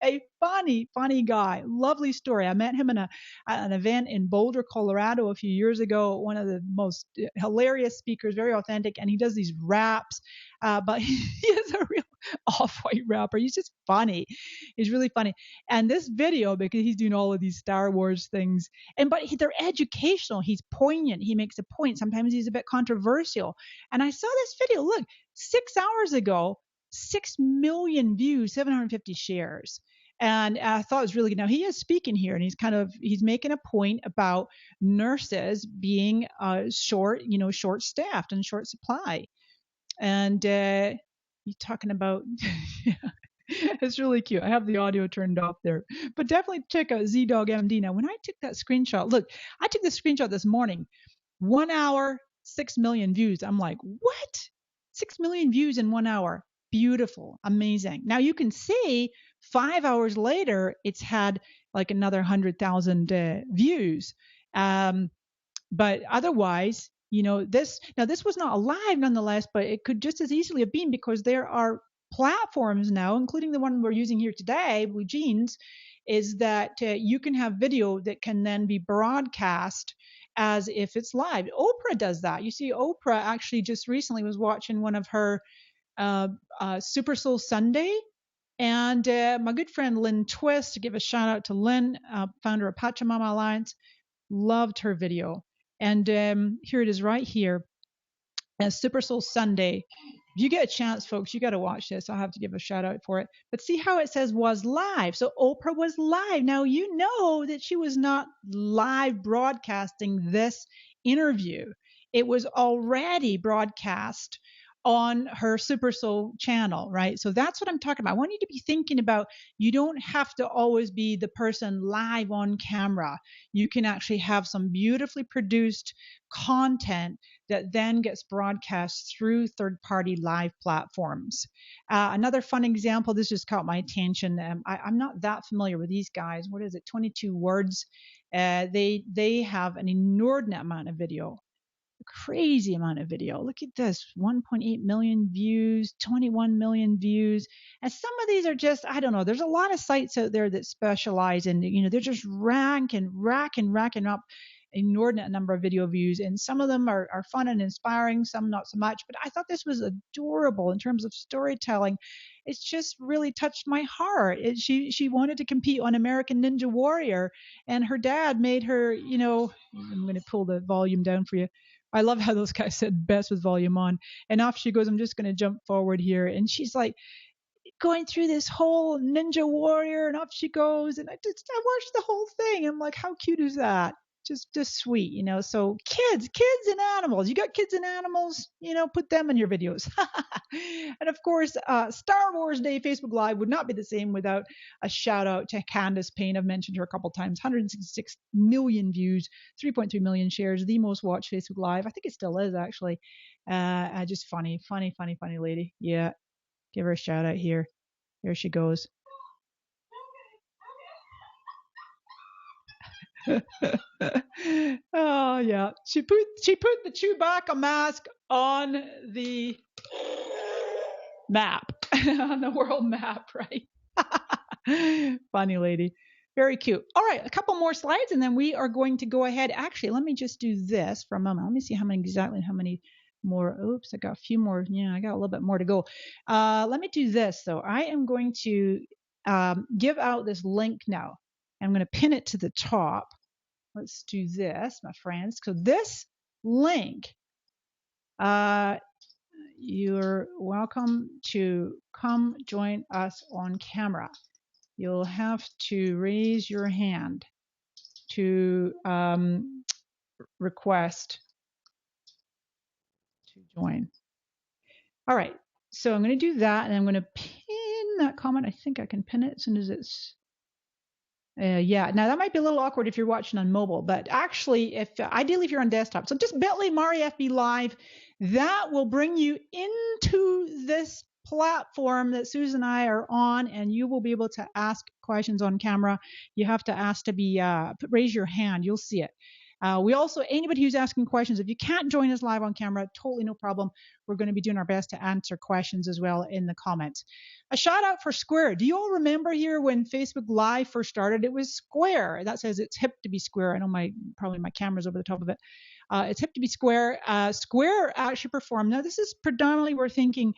a funny guy. Lovely story. I met him in an event in Boulder, Colorado a few years ago. One of the most hilarious speakers, very authentic, and he does these raps. But he is a real off-white rapper. He's just funny. He's really funny. And this video, because he's doing all of these Star Wars things, but they're educational. He's poignant. He makes a point. Sometimes he's a bit controversial. And I saw this video. Look, 6 hours ago, 6 million views, 750 shares. And I thought it was really good. Now he is speaking here, and he's making a point about nurses being short-staffed and short supply. And he's talking about, it's really cute. I have the audio turned off there, but definitely check out Z-Dog MD. Now, when I took that screenshot, look, I took this screenshot this morning, 1 hour, 6 million views. I'm like, what? 6 million views in 1 hour. Beautiful. Amazing. Now you can see 5 hours later, it's had like another 100,000 views. But otherwise, this was not a live nonetheless, but it could just as easily have been, because there are platforms now, including the one we're using here today, Blue Jeans, is that you can have video that can then be broadcast as if it's live. Oprah does that. You see, Oprah actually just recently was watching one of her Super Soul Sunday. And my good friend Lynn Twist, to give a shout out to Lynn, founder of Pachamama Alliance, loved her video. And here it is right here. Super Soul Sunday. If you get a chance, folks, you got to watch this. I'll have to give a shout out for it. But see how it says was live. So Oprah was live. Now, you know that she was not live broadcasting this interview. It was already broadcast on her Super Soul channel, right? So that's what I'm talking about. I want you to be thinking about, you don't have to always be the person live on camera. You can actually have some beautifully produced content that then gets broadcast through third-party live platforms. Another fun example, this just caught my attention. I'm not that familiar with these guys. What is it? 22 Words. They have an inordinate amount of video. Crazy amount of video. Look at this, 1.8 million views, 21 million views. And some of these are just, I don't know, there's a lot of sites out there that specialize in, they're just racking up inordinate number of video views. And some of them are fun and inspiring, some not so much. But I thought this was adorable in terms of storytelling. It's just really touched my heart. She wanted to compete on American Ninja Warrior, and her dad made her, I'm going to pull the volume down for you. I love how those guys said best with volume on. And off she goes. I'm just going to jump forward here. And she's like going through this whole Ninja Warrior, and off she goes. And I watched the whole thing. I'm like, how cute is that? Just sweet, So kids and animals. You got kids and animals, put them in your videos. And of course, Star Wars Day Facebook Live would not be the same without a shout out to Candace Payne. I've mentioned her a couple times. 166 million views, 3.3 million shares, the most watched Facebook Live. I think it still is, actually. Just funny lady. Yeah, give her a shout out here. There she goes. Oh yeah, she put the Chewbacca mask on the map, on the world map, right? Funny lady, very cute. All right, a couple more slides, and then we are going to go ahead. Actually, let me just do this for a moment. Let me see how many more. Oops, I got a few more. Yeah, I got a little bit more to go. Let me do this though. I am going to give out this link now. I'm going to pin it to the top. Let's do this, my friends. So this link, you're welcome to come join us on camera. You'll have to raise your hand to request to join. All right, so I'm going to do that, and I'm going to pin that comment. I think I can pin it as soon as it's yeah, now that might be a little awkward if you're watching on mobile, but actually, ideally if you're on desktop, so just bit.ly MariFB Live, that will bring you into this platform that Susan and I are on, and you will be able to ask questions on camera. You have to ask to be raise your hand. You'll see it. We also, anybody who's asking questions, if you can't join us live on camera, totally no problem. We're going to be doing our best to answer questions as well in the comments. A shout out for Square. Do you all remember here when Facebook Live first started? It was Square. That says it's hip to be Square. I know probably my camera's over the top of it. It's hip to be Square. Square actually performed. Now this is predominantly, we're thinking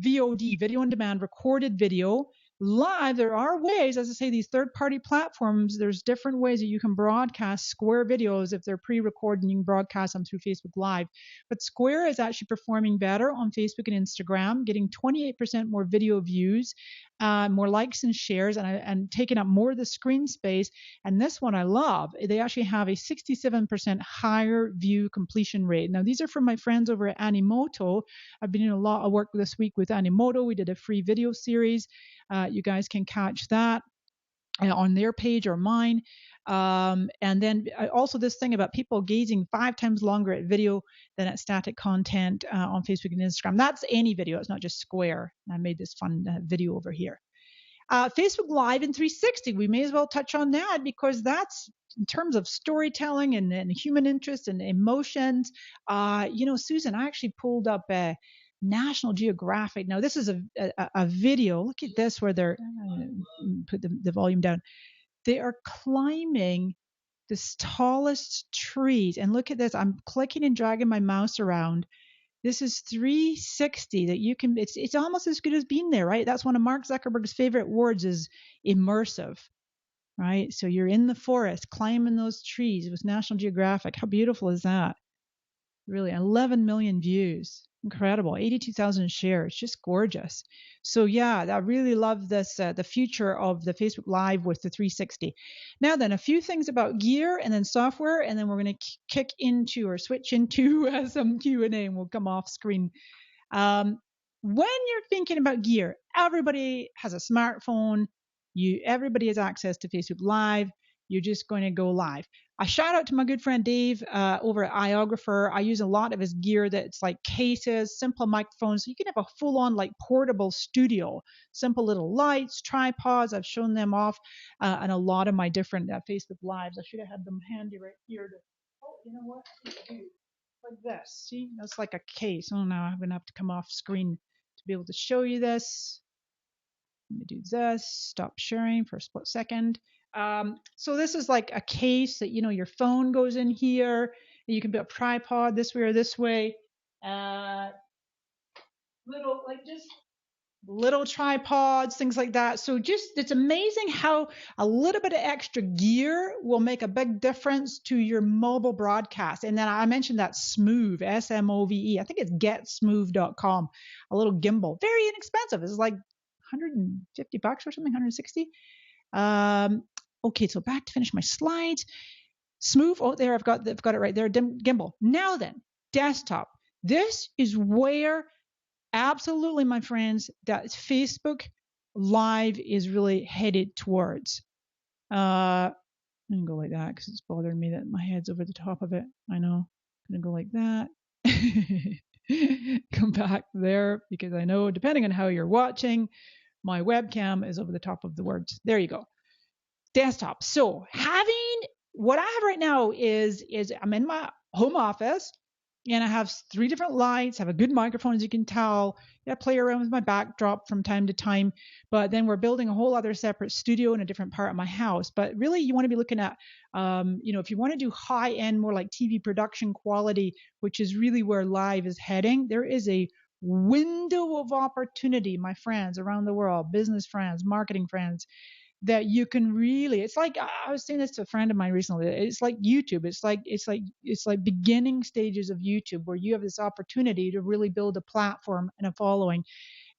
VOD, video on demand, recorded video. Live, there are ways, as I say, these third-party platforms, there's different ways that you can broadcast Square videos if they're pre-recorded and you can broadcast them through Facebook Live. But Square is actually performing better on Facebook and Instagram, getting 28% more video views, more likes and shares, and taking up more of the screen space. And this one I love. They actually have a 67% higher view completion rate. Now, these are from my friends over at Animoto. I've been doing a lot of work this week with Animoto. We did a free video series. You guys can catch that on their page or mine. And then also this thing about people gazing 5 times longer at video than at static content on Facebook and Instagram. That's any video. It's not just Square. I made this fun video over here. Facebook Live in 360. We may as well touch on that because that's in terms of storytelling and human interest and emotions. Susan, I actually pulled up National Geographic. Now, this is a video. Look at this where they're, put the volume down. They are climbing the tallest trees. And look at this. I'm clicking and dragging my mouse around. This is 360 that you can, it's almost as good as being there, right? That's one of Mark Zuckerberg's favorite words is immersive, right? So you're in the forest climbing those trees with National Geographic. How beautiful is that? Really, 11 million views. Incredible. 82,000 shares. Just gorgeous. So yeah, I really love this, the future of the Facebook Live with the 360. Now then, a few things about gear and then software, and then we're going to kick into or switch into some Q&A and we'll come off screen. When you're thinking about gear, everybody has a smartphone. Everybody has access to Facebook Live. You're just going to go live. A shout out to my good friend Dave over at iOgrapher. I use a lot of his gear that's like cases, simple microphones. So you can have a full-on like portable studio, simple little lights, tripods. I've shown them off on a lot of my different Facebook Lives. I should have had them handy right here. You know what? Like this. See, that's like a case. Oh no, I'm going to have to come off screen to be able to show you this. Let me do this. Stop sharing for a split second. So this is like a case that, your phone goes in here. You can put a tripod this way or this way. Little tripods, things like that. So it's amazing how a little bit of extra gear will make a big difference to your mobile broadcast. And then I mentioned that Smove, S-M-O-V-E. I think it's getsmove.com, a little gimbal. Very inexpensive. It's like $150 or something, 160. Okay, so back to finish my slides. Smooth. Oh, there, I've got it right there. Gimbal. Now then, desktop. This is where absolutely, my friends, that Facebook Live is really headed towards. I'm gonna go like that because it's bothering me that my head's over the top of it. I know. I'm gonna go like that. Come back there because I know, depending on how you're watching, my webcam is over the top of the words. There you go. Desktop. So what I have right now is I'm in my home office. And I have 3 different lights, have a good microphone, as you can tell. I play around with my backdrop from time to time. But then we're building a whole other separate studio in a different part of my house. But really, you want to be looking at, if you want to do high end, more like TV production quality, which is really where live is heading, there is a window of opportunity, my friends around the world, business friends, marketing friends, that you can really, it's like, I was saying this to a friend of mine recently, it's like YouTube, it's like beginning stages of YouTube, where you have this opportunity to really build a platform and a following,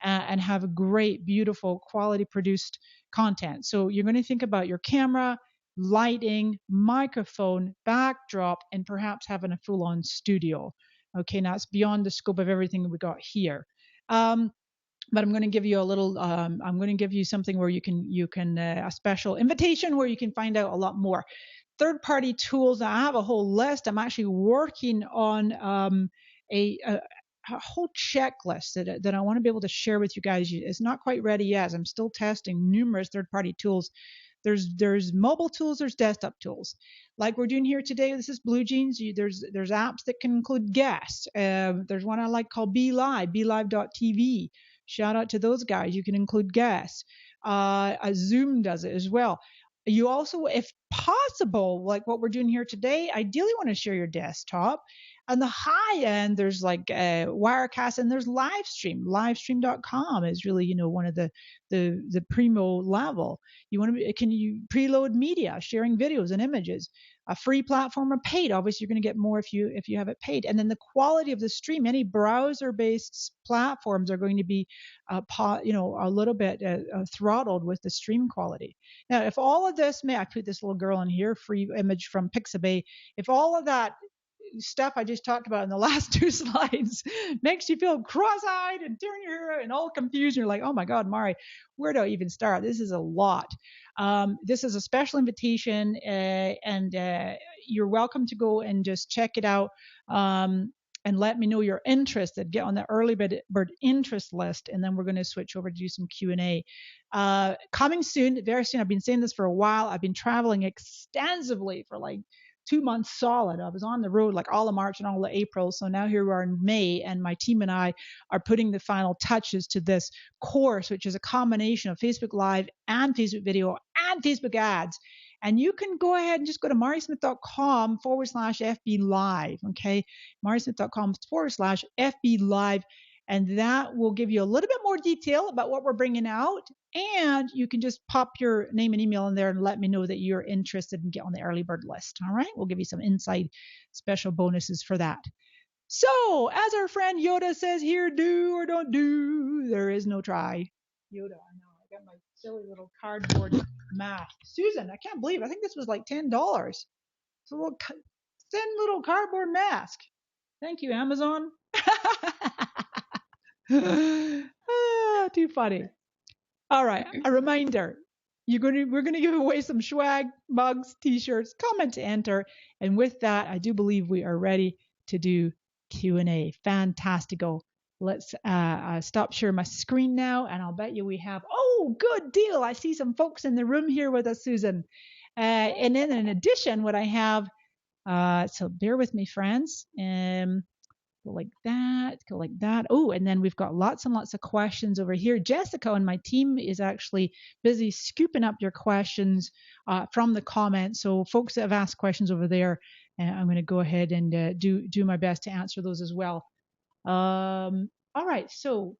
and have a great, beautiful, quality produced content. So you're going to think about your camera, lighting, microphone, backdrop, and perhaps having a full on studio. Okay, now it's beyond the scope of everything we got here. But I'm going to give you a little, I'm going to give you something where you can a special invitation where you can find out a lot more. Third party tools, I have a whole list. I'm actually working on a whole checklist that I want to be able to share with you guys. It's not quite ready yet. I'm still testing numerous third party tools. There's mobile tools, there's desktop tools, like we're doing here today. This is Blue Jeans. There's apps that can include guests. There's one I like called BeLive.tv. Shout out to those guys. You can include guests. Zoom does it as well. You also, if possible, like what we're doing here today, ideally want to share your desktop. On the high end, there's like Wirecast, and there's Livestream. Livestream.com is really, one of the primo level. You want to can you preload media, sharing videos and images, a free platform or paid? Obviously, you're going to get more if you have it paid. And then the quality of the stream, any browser-based platforms are going to be, a little bit throttled with the stream quality. Now, if all of this, I put this little girl in here, free image from Pixabay. If all of that stuff I just talked about in the last 2 slides makes you feel cross-eyed and tearing your hair and all confused, you're like, oh my God, Mari, where do I even start? This is a lot. This is a special invitation, and you're welcome to go and just check it out. And let me know you're interested. Get on the early bird interest list, and then we're going to switch over to do some Q&A. Coming soon, very soon. I've been saying this for a while. I've been traveling extensively for like 2 months solid. I was on the road like all of March and all of April. So now here we are in May, and my team and I are putting the final touches to this course, which is a combination of Facebook Live and Facebook video and Facebook ads. And you can go ahead and just go to marismith.com/FB Live. Okay. marismith.com/FB Live. And that will give you a little bit more detail about what we're bringing out. And you can just pop your name and email in there and let me know that you're interested and get on the early bird list. All right. We'll give you some inside special bonuses for that. So, as our friend Yoda says here, do or don't do, there is no try. Yoda, I know. I got my silly little cardboard mask. Susan, I can't believe, I think this was like $10. It's a little thin little cardboard mask. Thank you, Amazon. Too funny. All right, a reminder. We're gonna give away some swag, mugs, t-shirts, comment to enter. And with that, I do believe we are ready to do Q&A. Fantastico. Let's stop sharing my screen now, and I'll bet you we have, oh, good deal. I see some folks in the room here with us, Susan. And then in addition, what I have, so bear with me, friends. Go like that, go like that. Oh, and then we've got lots and lots of questions over here. Jessica and my team is actually busy scooping up your questions from the comments. So folks that have asked questions over there, I'm going to go ahead and do my best to answer those as well. All right, so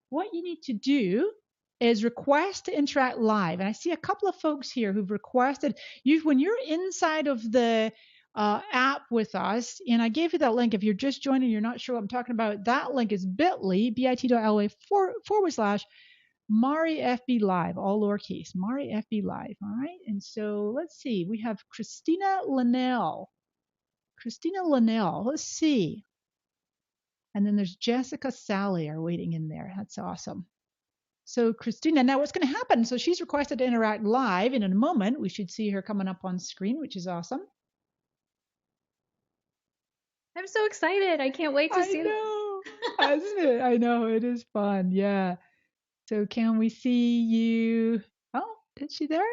what you need to do is request to interact live. And I see a couple of folks here who've requested, when you're inside of the app with us, and I gave you that link. If you're just joining, you're not sure what I'm talking about, that link is bit.ly, bit.ly Mari FB Live, all lowercase, Mari FB Live. All right. And so let's see, we have Christina Linnell. Let's see. And then there's Jessica Sally are waiting in there. That's awesome. So Christina, now what's going to happen? So she's requested to interact live, and in a moment we should see her coming up on screen, which is awesome. I'm so excited. I can't wait to see it. I know, isn't it? I know, it is fun. Yeah. So can we see you? Oh, is she there?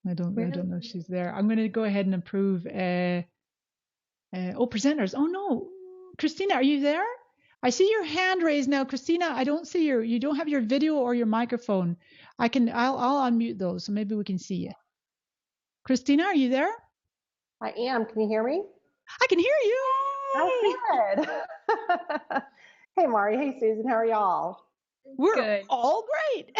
I don't Really? know if she's there. I'm going to go ahead and approve. Presenters. Oh no, Christina, are you there? I see your hand raised now, Christina. I don't see you don't have your video or your microphone. I'll unmute those so maybe we can see you. Christina, are you there? I am. Can you hear me? I can hear you. Oh, good. Hey, Mari. Hey, Susan. How are y'all? We're Good. all great.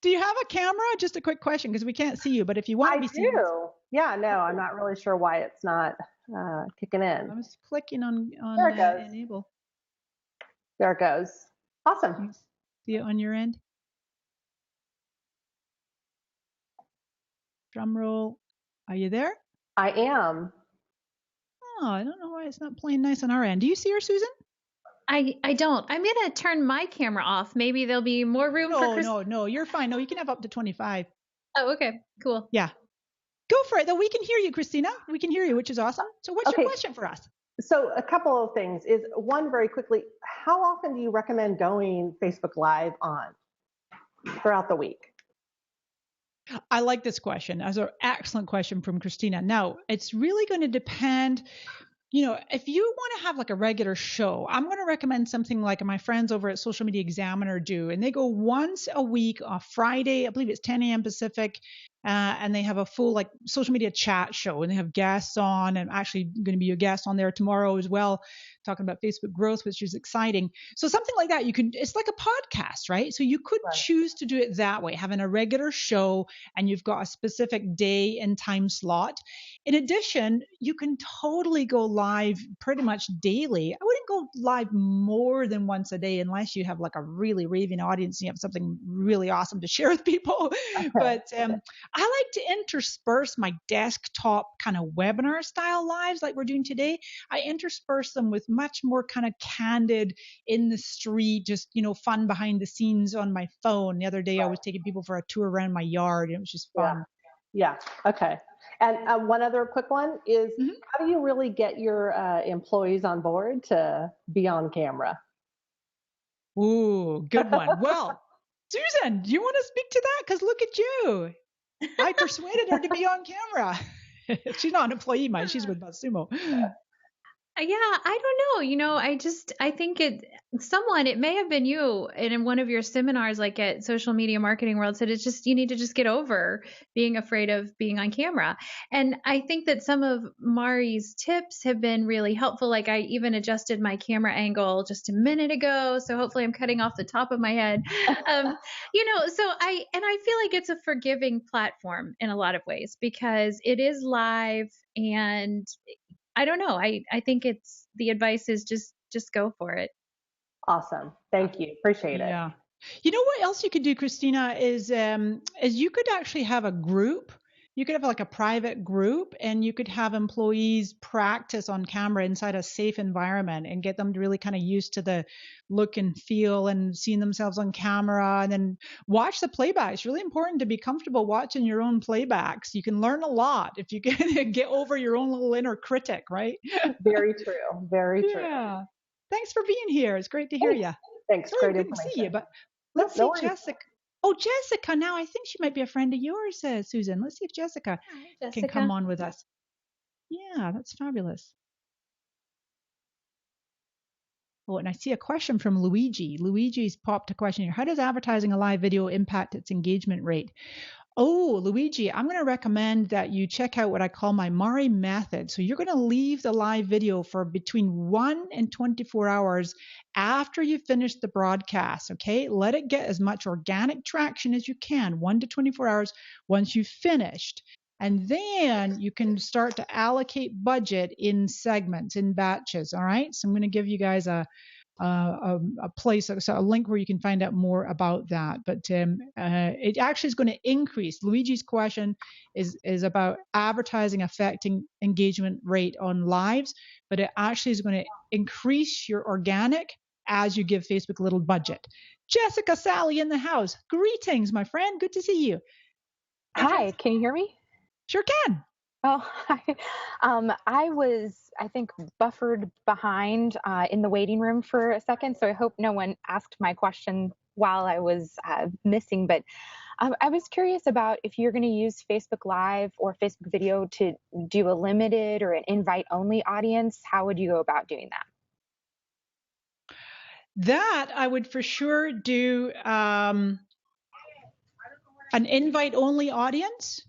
Do you have a camera? Just a quick question because we can't see you, but if you want to be seen. I do. Yeah, no, I'm not really sure why it's not kicking in. I was clicking on There it goes. enable. There it goes. Awesome. Can you see it on your end? Drum roll. Are you there? I am. Oh, I don't know why it's not playing nice on our end. Do you see her, Susan? I don't. I'm going to turn my camera off. Maybe there'll be more room for Chris. No, you're fine. No, you can have up to 25. Oh, okay. Cool. Yeah. Go for it, though. We can hear you, Christina. We can hear you, which is awesome. So what's your question for us? So a couple of things is one, very quickly, how often do you recommend going Facebook Live on throughout the week? I like this question. That's an excellent question from Christina. Now, it's really going to depend. If you want to have like a regular show, I'm going to recommend something like my friends over at Social Media Examiner do. And they go once a week on Friday, I believe it's 10 a.m. Pacific. And they have a full like social media chat show and they have guests on and actually going to be a guest on there tomorrow as well, talking about Facebook growth, which is exciting. So something like that, it's like a podcast, right? So you could choose to do it that way, having a regular show and you've got a specific day and time slot. In addition, you can totally go live pretty much daily. I wouldn't go live more than once a day unless you have like a really raving audience and you have something really awesome to share with people. Okay. But I like to intersperse my desktop kind of webinar style lives like we're doing today. I intersperse them with much more kind of candid in the street, just, fun behind the scenes on my phone. The other day I was taking people for a tour around my yard and it was just fun. Yeah. Okay. And one other quick one is how do you really get your employees on board to be on camera? Ooh, good one. Well, Susan, do you want to speak to that? Because look at you. I persuaded her to be on camera. She's not an employee, mind. She's with BuzzSumo. Yeah, I don't know. I think it may have been you in one of your seminars, like at Social Media Marketing World, said you need to just get over being afraid of being on camera. And I think that some of Mari's tips have been really helpful. Like I even adjusted my camera angle just a minute ago. So hopefully I'm cutting off the top of my head. I feel like it's a forgiving platform in a lot of ways because it is live and I don't know. I think the advice is just go for it. Awesome. Thank you. Appreciate it. Yeah. You know what else you could do, Christina, is you could actually have a group. You could have like a private group and you could have employees practice on camera inside a safe environment and get them to really kind of used to the look and feel and seeing themselves on camera and then watch the playback. It's really important to be comfortable watching your own playbacks. You can learn a lot if you can get over your own little inner critic, right? Very true. Very true. Yeah. Thanks for being here. It's great to hear you. Thanks. Sorry, Great I couldn't see you, but let's see Jessica. Oh, Jessica. Now I think she might be a friend of yours, Susan. Let's see if Jessica can come on with us. Yeah, that's fabulous. Oh, and I see a question from Luigi. Luigi's popped a question here. How does advertising a live video impact its engagement rate? Oh, Luigi, I'm going to recommend that you check out what I call my Mari method. So you're going to leave the live video for between 1 and 24 hours after you finish the broadcast, okay? Let it get as much organic traction as you can, 1 to 24 hours once you've finished. And then you can start to allocate budget in segments, in batches, all right? So I'm going to give you guys a place, so a link where you can find out more about that. But it actually is going to increase. Luigi's question is about advertising affecting engagement rate on lives, but it actually is going to increase your organic as you give Facebook a little budget. Jessica Sally in the house. Greetings, my friend. Good to see you. Hi, can you hear me? Sure can. Oh, hi. I was, I think, buffered behind in the waiting room for a second, so I hope no one asked my question while I was missing. But I was curious about if you're going to use Facebook Live or Facebook video to do a limited or an invite only audience. How would you go about doing that? That I would for sure do an invite only audience.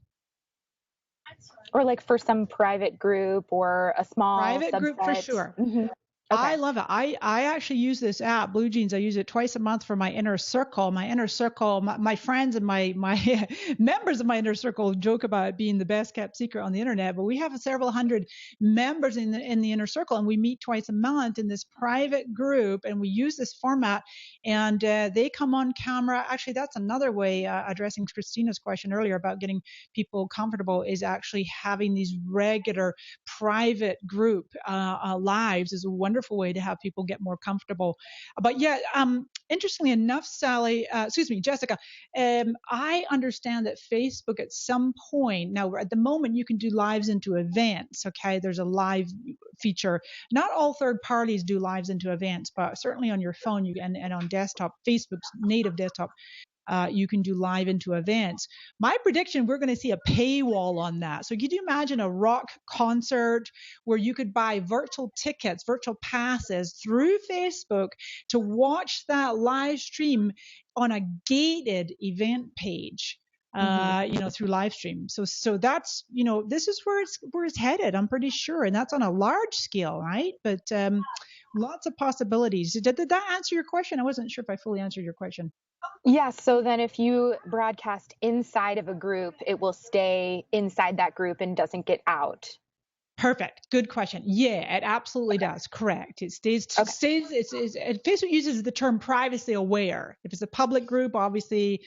Or like for some private group or a small Private subset. group for sure. Mm-hmm. Okay. I love it. I actually use this app, Blue Jeans. I use it twice a month for my inner circle. My inner circle, my friends and my members of my inner circle joke about it being the best kept secret on the internet. But we have several hundred members in the inner circle, and we meet twice a month in this private group, and we use this format. And they come on camera. Actually, that's another way addressing Christina's question earlier about getting people comfortable is actually having these regular private group lives is a wonderful way to have people get more comfortable. But yeah, interestingly enough, Jessica, I understand that Facebook at some point, now at the moment you can do lives into events, okay? There's a live feature. Not all third parties do lives into events, but certainly on your phone and on desktop, Facebook's native desktop, you can do live into events. My prediction, we're going to see a paywall on that. So could you imagine a rock concert where you could buy virtual tickets, virtual passes through Facebook to watch that live stream on a gated event page? Through live stream. So that's, this is where it's headed, I'm pretty sure. And that's on a large scale, right? But lots of possibilities. Did that answer your question? I wasn't sure if I fully answered your question. Yes. So then if you broadcast inside of a group, it will stay inside that group and doesn't get out. Perfect. Good question. Yeah, it absolutely does. Correct. It stays, Facebook uses the term privacy aware. If it's a public group, obviously,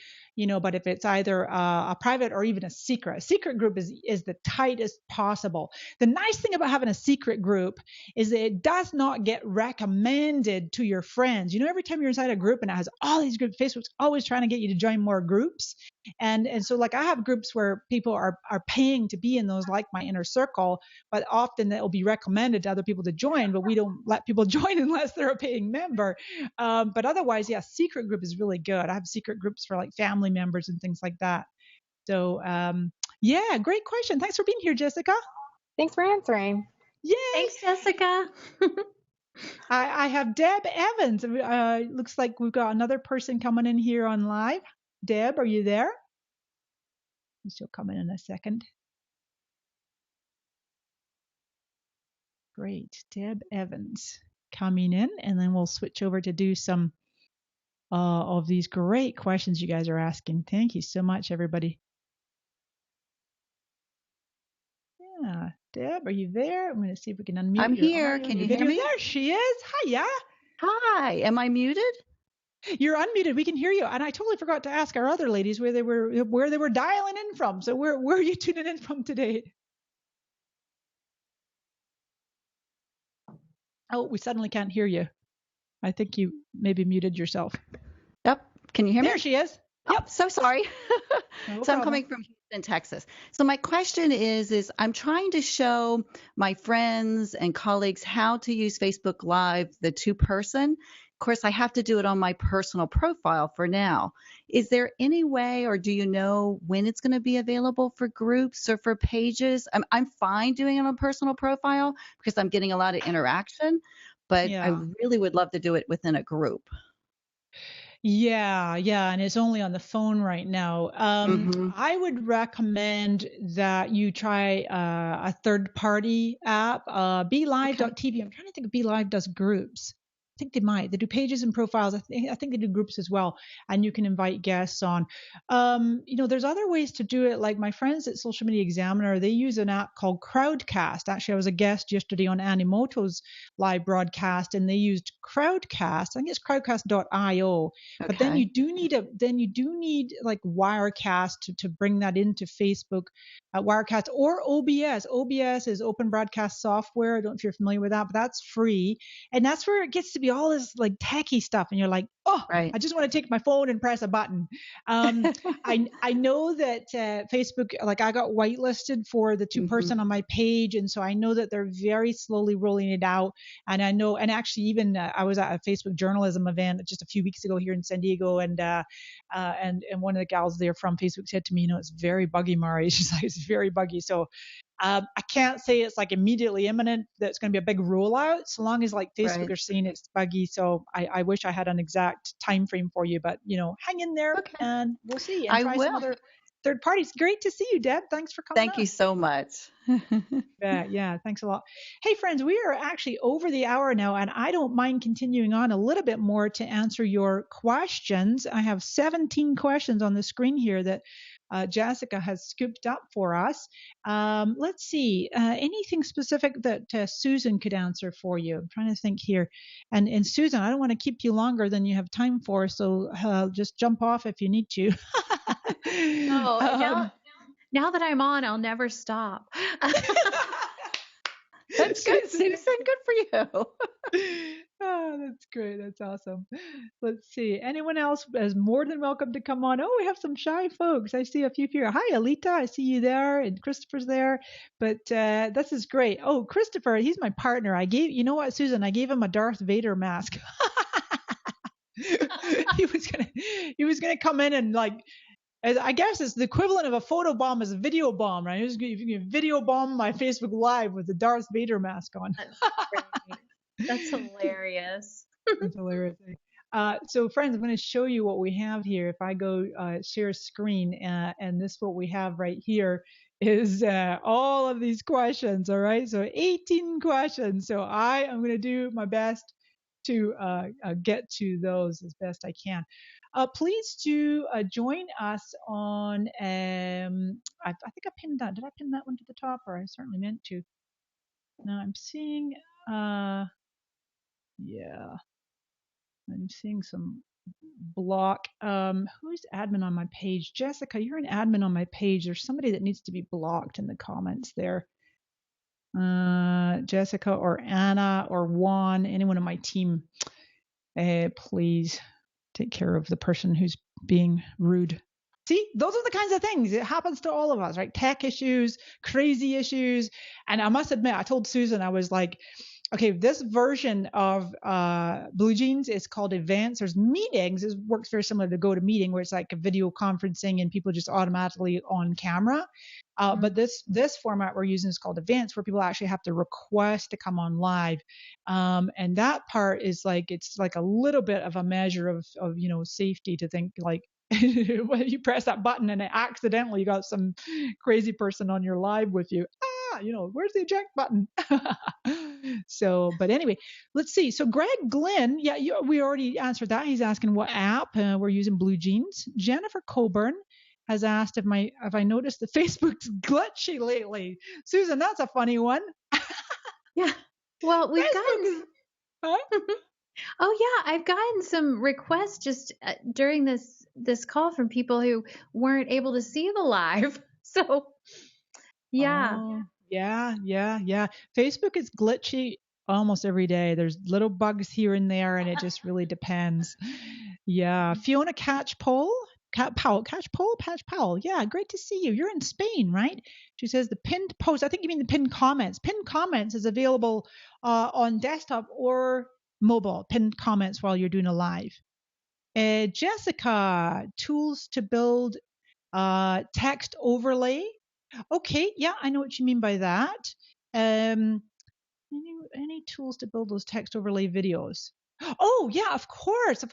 but if it's either a private or even a secret group is the tightest possible. The nice thing about having a secret group is that it does not get recommended to your friends. Every time you're inside a group and it has all these groups, Facebook's always trying to get you to join more groups. And so like I have groups where people are paying to be in those, like my inner circle, but often it will be recommended to other people to join, but we don't let people join unless they're a paying member. But otherwise, yeah, secret group is really good. I have secret groups for like family members and things like that. So yeah, great question. Thanks for being here, Jessica. Thanks for answering. Yay. Thanks, Jessica. I have Deb Evans. Looks like we've got another person coming in here on live. Deb, are you there? She'll come in a second. Great. Deb Evans coming in, and then we'll switch over to do some of these great questions you guys are asking. Thank you so much, everybody. Yeah. Deb, are you there? I'm going to see if we can unmute. I'm here. Audio. Can you hear me? There she is. Hiya. Hi. Am I muted? You're unmuted. We can hear you. And I totally forgot to ask our other ladies where they were dialing in from. So where are you tuning in from today? Oh, we suddenly can't hear you. I think you maybe muted yourself. Yep. Can you hear me? There she is. Yep. So sorry. No So I'm problem. coming from Houston, Texas. So my question is I'm trying to show my friends and colleagues how to use Facebook Live, the two-person. Of course, I have to do it on my personal profile for now. Is there any way, or do you know when it's going to be available for groups or for pages? I'm fine doing it on a personal profile because I'm getting a lot of interaction, but Yeah. I really would love to do it within a group. Yeah, and it's only on the phone right now. I would recommend that you try a third-party app, BeLive.tv. I'm trying to think if BeLive does groups. I think they might. They do pages and profiles. I think they do groups as well, and you can invite guests on. There's other ways to do it. Like my friends at Social Media Examiner, they use an app called Crowdcast. Actually, I was a guest yesterday on Animoto's live broadcast, and they used Crowdcast. I think it's crowdcast.io. But then you do need like Wirecast to bring that into Facebook. Wirecast or OBS. OBS is open broadcast software. I don't know if you're familiar with that, but that's free. And that's where it gets to be all this like techie stuff. And you're like, oh, Right. I just want to take my phone and press a button. I know that Facebook, like I got whitelisted for the 2-person on my page, and so I know that they're very slowly rolling it out. And I know, and actually, even I was at a Facebook journalism event just a few weeks ago here in San Diego, and one of the gals there from Facebook said to me, it's very buggy, Mari. She's like, it's very buggy. So I can't say it's like immediately imminent that it's going to be a big rollout, so long as like Facebook Right. are saying it's buggy. So I wish I had an exact time frame for you, but hang in there Okay. and we'll see, and I try some will. other third parties. Great to see you, Deb. Thanks for coming Thank on. you so much. Yeah, thanks a lot. Hey, friends, we are actually over the hour now, and I don't mind continuing on a little bit more to answer your questions. I have 17 questions on the screen here that Jessica has scooped up for us. Let's see, anything specific that Susan could answer for you? I'm trying to think here. And Susan, I don't want to keep you longer than you have time for, so just jump off if you need to. Oh, now that I'm on, I'll never stop. That's good, Susan. Good for you. Oh, that's great. That's awesome. Let's see. Anyone else is more than welcome to come on. Oh, we have some shy folks. I see a few here. Hi, Alita. I see you there, and Christopher's there. But this is great. Oh, Christopher, he's my partner. You know what, Susan? I gave him a Darth Vader mask. he was gonna come in and like. I guess it's the equivalent of a photo bomb as a video bomb, right? He was going to video bomb my Facebook Live with the Darth Vader mask on. That's hilarious. That's hilarious. So friends, I'm going to show you what we have here. If I go share screen, and this what we have right here is all of these questions. All right, so 18 questions. So I am going to do my best to get to those as best I can. Please do join us on. I think I pinned that. Did I pin that one to the top? Or I certainly meant to. Now I'm seeing. Yeah. I'm seeing some block. Who's admin on my page? Jessica, you're an admin on my page. There's somebody that needs to be blocked in the comments there. Jessica or Anna or Juan, anyone on my team, please take care of the person who's being rude. See, those are the kinds of things. It happens to all of us, right? Tech issues, crazy issues. And I must admit, I told Susan, I was like, okay, this version of Blue Jeans is called Advanced. There's meetings. It works very similar to GoToMeeting, where it's like a video conferencing and people just automatically on camera. But this format we're using is called Advanced, where people actually have to request to come on live. And that part is like, it's like a little bit of a measure of safety to think like, when you press that button and accidentally you got some crazy person on your live with you. Where's the eject button? So, but anyway, let's see. So Greg Glenn, we already answered that. He's asking what app we're using Blue Jeans. Jennifer Coburn has asked if I noticed that Facebook's glitchy lately. Susan, that's a funny one. Yeah. Well, we've Facebook gotten. Oh yeah, I've gotten some requests just during this call from people who weren't able to see the live. So, yeah. Oh, yeah. Facebook is glitchy almost every day. There's little bugs here and there, and it just really depends. Yeah. Fiona Catchpole. Catch Powell. Yeah, great to see you. You're in Spain, right? She says the pinned post. I think you mean the pinned comments. Pinned comments is available on desktop or mobile. Pinned comments while you're doing a live. Jessica, tools to build text overlay. Okay, yeah, I know what you mean by that. Any tools to build those text overlay videos? Oh yeah, of course.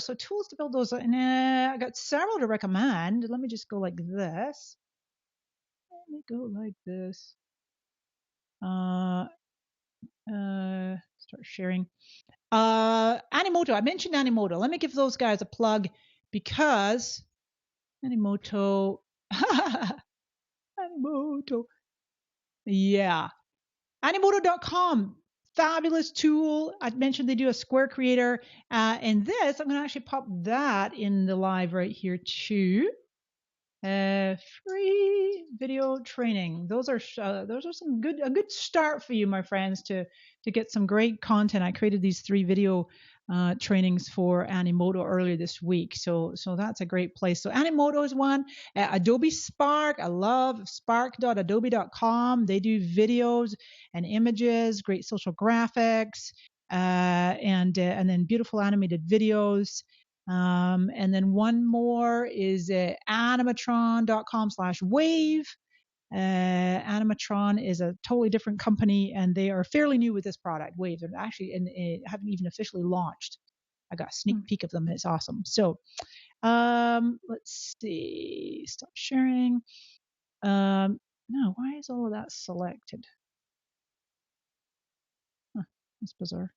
So tools to build those, and I got several to recommend. Let me just go like this. Start sharing. Animoto. I mentioned Animoto. Let me give those guys a plug because Animoto. Animoto. Yeah. Animoto.com. Fabulous tool. I mentioned they do a square creator. And this, I'm going to actually pop that in the live right here too. Free video training. Those are some a good start for you, my friends, to get some great content. I created these 3 video trainings for Animoto earlier this week. So that's a great place. So Animoto is one. Adobe Spark. I love spark.adobe.com. They do videos and images, great social graphics, and then beautiful animated videos. And then one more is animatron.com/wave. Animatron is a totally different company, and they are fairly new with this product, Wave. They're actually haven't even officially launched. I got a sneak peek of them, and it's awesome. So let's see. Stop sharing. No, why is all of that selected? Huh, that's bizarre.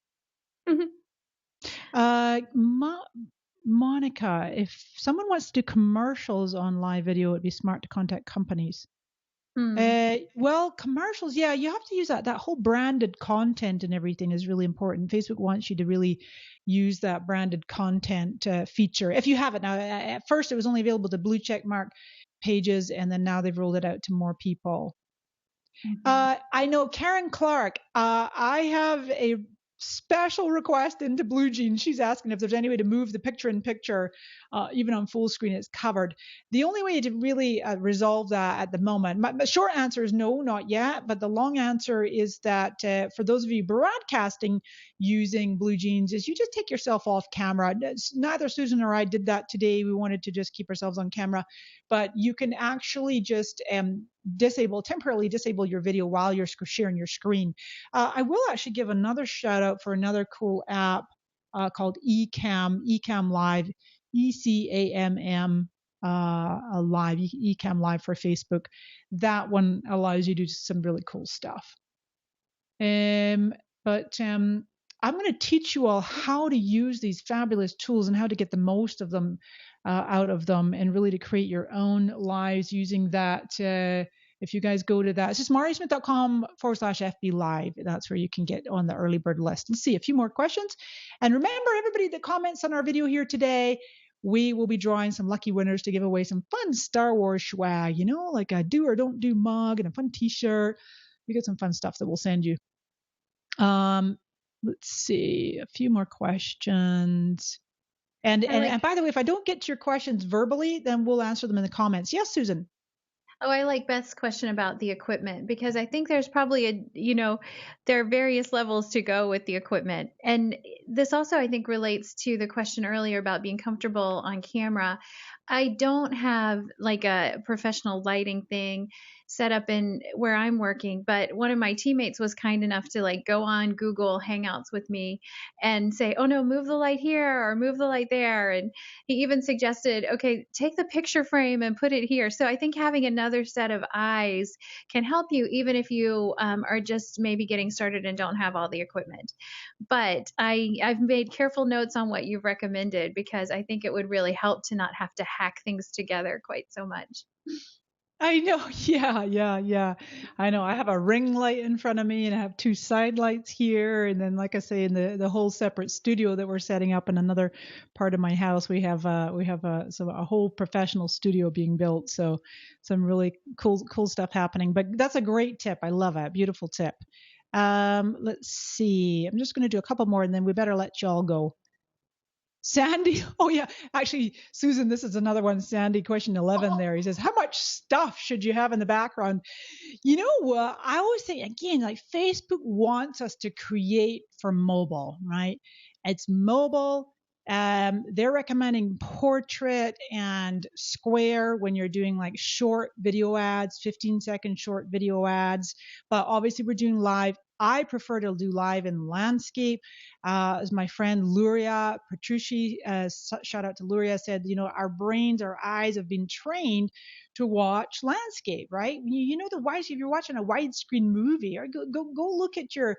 Monica, if someone wants to do commercials on live video, it'd be smart to contact companies. Well, commercials, yeah, you have to use that whole branded content and everything is really important. Facebook wants you to really use that branded content feature. If you have it now, at first it was only available to blue check mark pages, and then now they've rolled it out to more people. I know Karen Clark. I have a special request into Blue Jeans. She's asking if there's any way to move the picture-in-picture, even on full screen. It's covered. The only way to really resolve that at the moment, my short answer is no, not yet. But the long answer is that for those of you broadcasting using Blue Jeans, is you just take yourself off camera. Neither Susan or I did that today. We wanted to just keep ourselves on camera, but you can actually just temporarily disable your video while you're sharing your screen. I will actually give another shout out for another cool app called Ecamm Live, ECAMM Live, Ecamm Live for Facebook. That one allows you to do some really cool stuff. But I'm going to teach you all how to use these fabulous tools and how to get the most of them out of them, and really to create your own lives using that. If you guys go to that, it's just mariasmith.com/FB Live. That's where you can get on the early bird list and see a few more questions. And remember, everybody that comments on our video here today, we will be drawing some lucky winners to give away some fun Star Wars swag, like a do or don't do mug and a fun t-shirt. We got some fun stuff that we'll send you. Let's see, a few more questions. And by the way, if I don't get to your questions verbally, then we'll answer them in the comments. Yes, Susan. Oh, I like Beth's question about the equipment, because I think there's probably there are various levels to go with the equipment. And this also, I think, relates to the question earlier about being comfortable on camera. I don't have like a professional lighting thing set up in where I'm working, but one of my teammates was kind enough to like go on Google Hangouts with me and say, oh no, move the light here or move the light there. And he even suggested, okay, take the picture frame and put it here. So I think having another set of eyes can help you, even if you are just maybe getting started and don't have all the equipment. But I've made careful notes on what you've recommended, because I think it would really help to not have to hack things together quite so much. I know. Yeah. I know. I have a ring light in front of me, and I have two side lights here. And then, like I say, in the whole separate studio that we're setting up in another part of my house, we have a whole professional studio being built. So some really cool stuff happening. But that's a great tip. I love it. Beautiful tip. Let's see. I'm just going to do a couple more, and then we better let y'all go. Sandy, oh yeah, actually, Susan, this is another one. Sandy, question 11 there. He says, how much stuff should you have in the background? I always say, again, like Facebook wants us to create for mobile, right? It's mobile. They're recommending portrait and square when you're doing like short video ads, 15-second short video ads. But obviously we're doing live. I prefer to do live in landscape. As my friend Luria Petrucci, shout out to Luria, said, our brains, our eyes have been trained to watch landscape, right? If you're watching a widescreen movie, or go look at your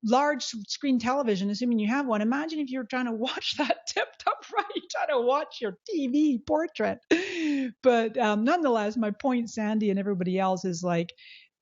large screen television, assuming you have one. Imagine if you're trying to watch that tipped up right, trying to watch your TV portrait. But nonetheless, my point, Sandy and everybody else, is like,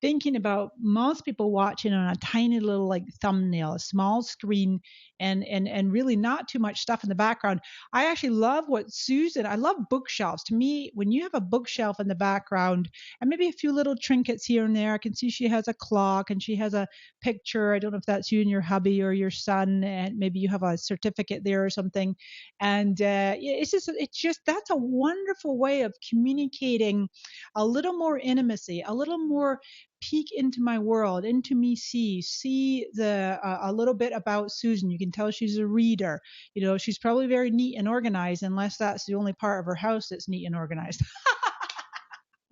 thinking about most people watching on a tiny little like thumbnail, a small screen, and really not too much stuff in the background. I actually love what Susan, I love bookshelves. To me, when you have a bookshelf in the background and maybe a few little trinkets here and there, I can see she has a clock and she has a picture. I don't know if that's you and your hubby or your son, and maybe you have a certificate there or something. And it's just, that's a wonderful way of communicating a little more intimacy, a little more peek into my world, into me, see the a little bit about Susan. You can tell she's a reader. You know, she's probably very neat and organized, unless that's the only part of her house that's neat and organized.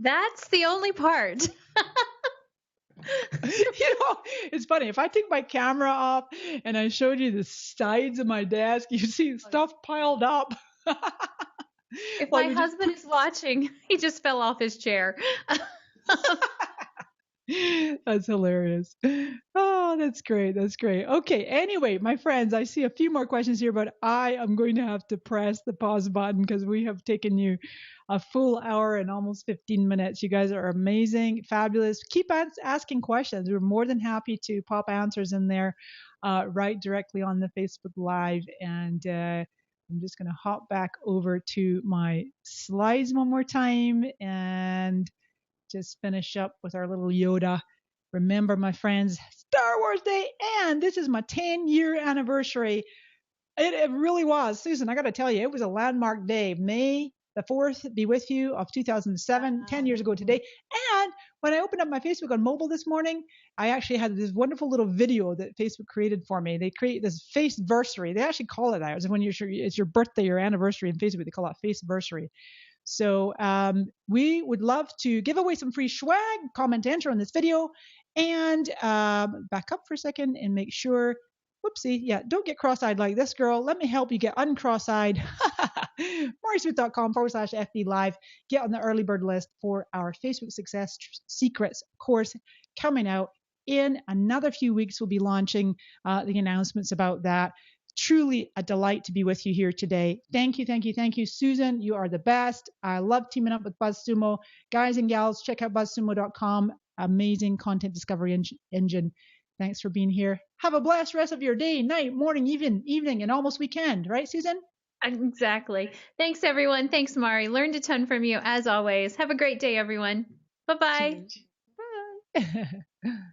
That's the only part. You know, it's funny. If I take my camera off and I showed you the sides of my desk, you see stuff piled up. If Like my husband is watching, he just fell off his chair. That's hilarious. Oh, that's great. That's great. Okay. Anyway, my friends, I see a few more questions here, but I am going to have to press the pause button because we have taken you a full hour and almost 15 minutes. You guys are amazing, fabulous. Keep asking questions. We're more than happy to pop answers in there right directly on the Facebook Live. And I'm just going to hop back over to my slides one more time and just finish up with our little Yoda. Remember, my friends, Star Wars Day, and this is my 10-year anniversary. It really was. Susan, I got to tell you, it was a landmark day. May the 4th be with you of 2007, 10 years ago today. And when I opened up my Facebook on mobile this morning, I actually had this wonderful little video that Facebook created for me. They create this Faceversary. They actually call it that. It's when it's your birthday or anniversary in Facebook. They call it Faceversary. So we would love to give away some free swag, comment, enter on this video, and back up for a second and make sure, whoopsie, yeah, don't get cross-eyed like this girl. Let me help you get uncross-eyed. MaurieSmith.com/FB Live. Get on the early bird list for our Facebook Success Secrets course coming out in another few weeks. We'll be launching the announcements about that. Truly a delight to be with you here today. Thank you, thank you, thank you, Susan. You are the best. I love teaming up with BuzzSumo. Guys and gals, check out BuzzSumo.com. Amazing content discovery engine. Thanks for being here. Have a blessed rest of your day, night, morning, evening, and almost weekend. Right, Susan? Exactly. Thanks, everyone. Thanks, Mari. Learned a ton from you, as always. Have a great day, everyone. Bye-bye. Bye.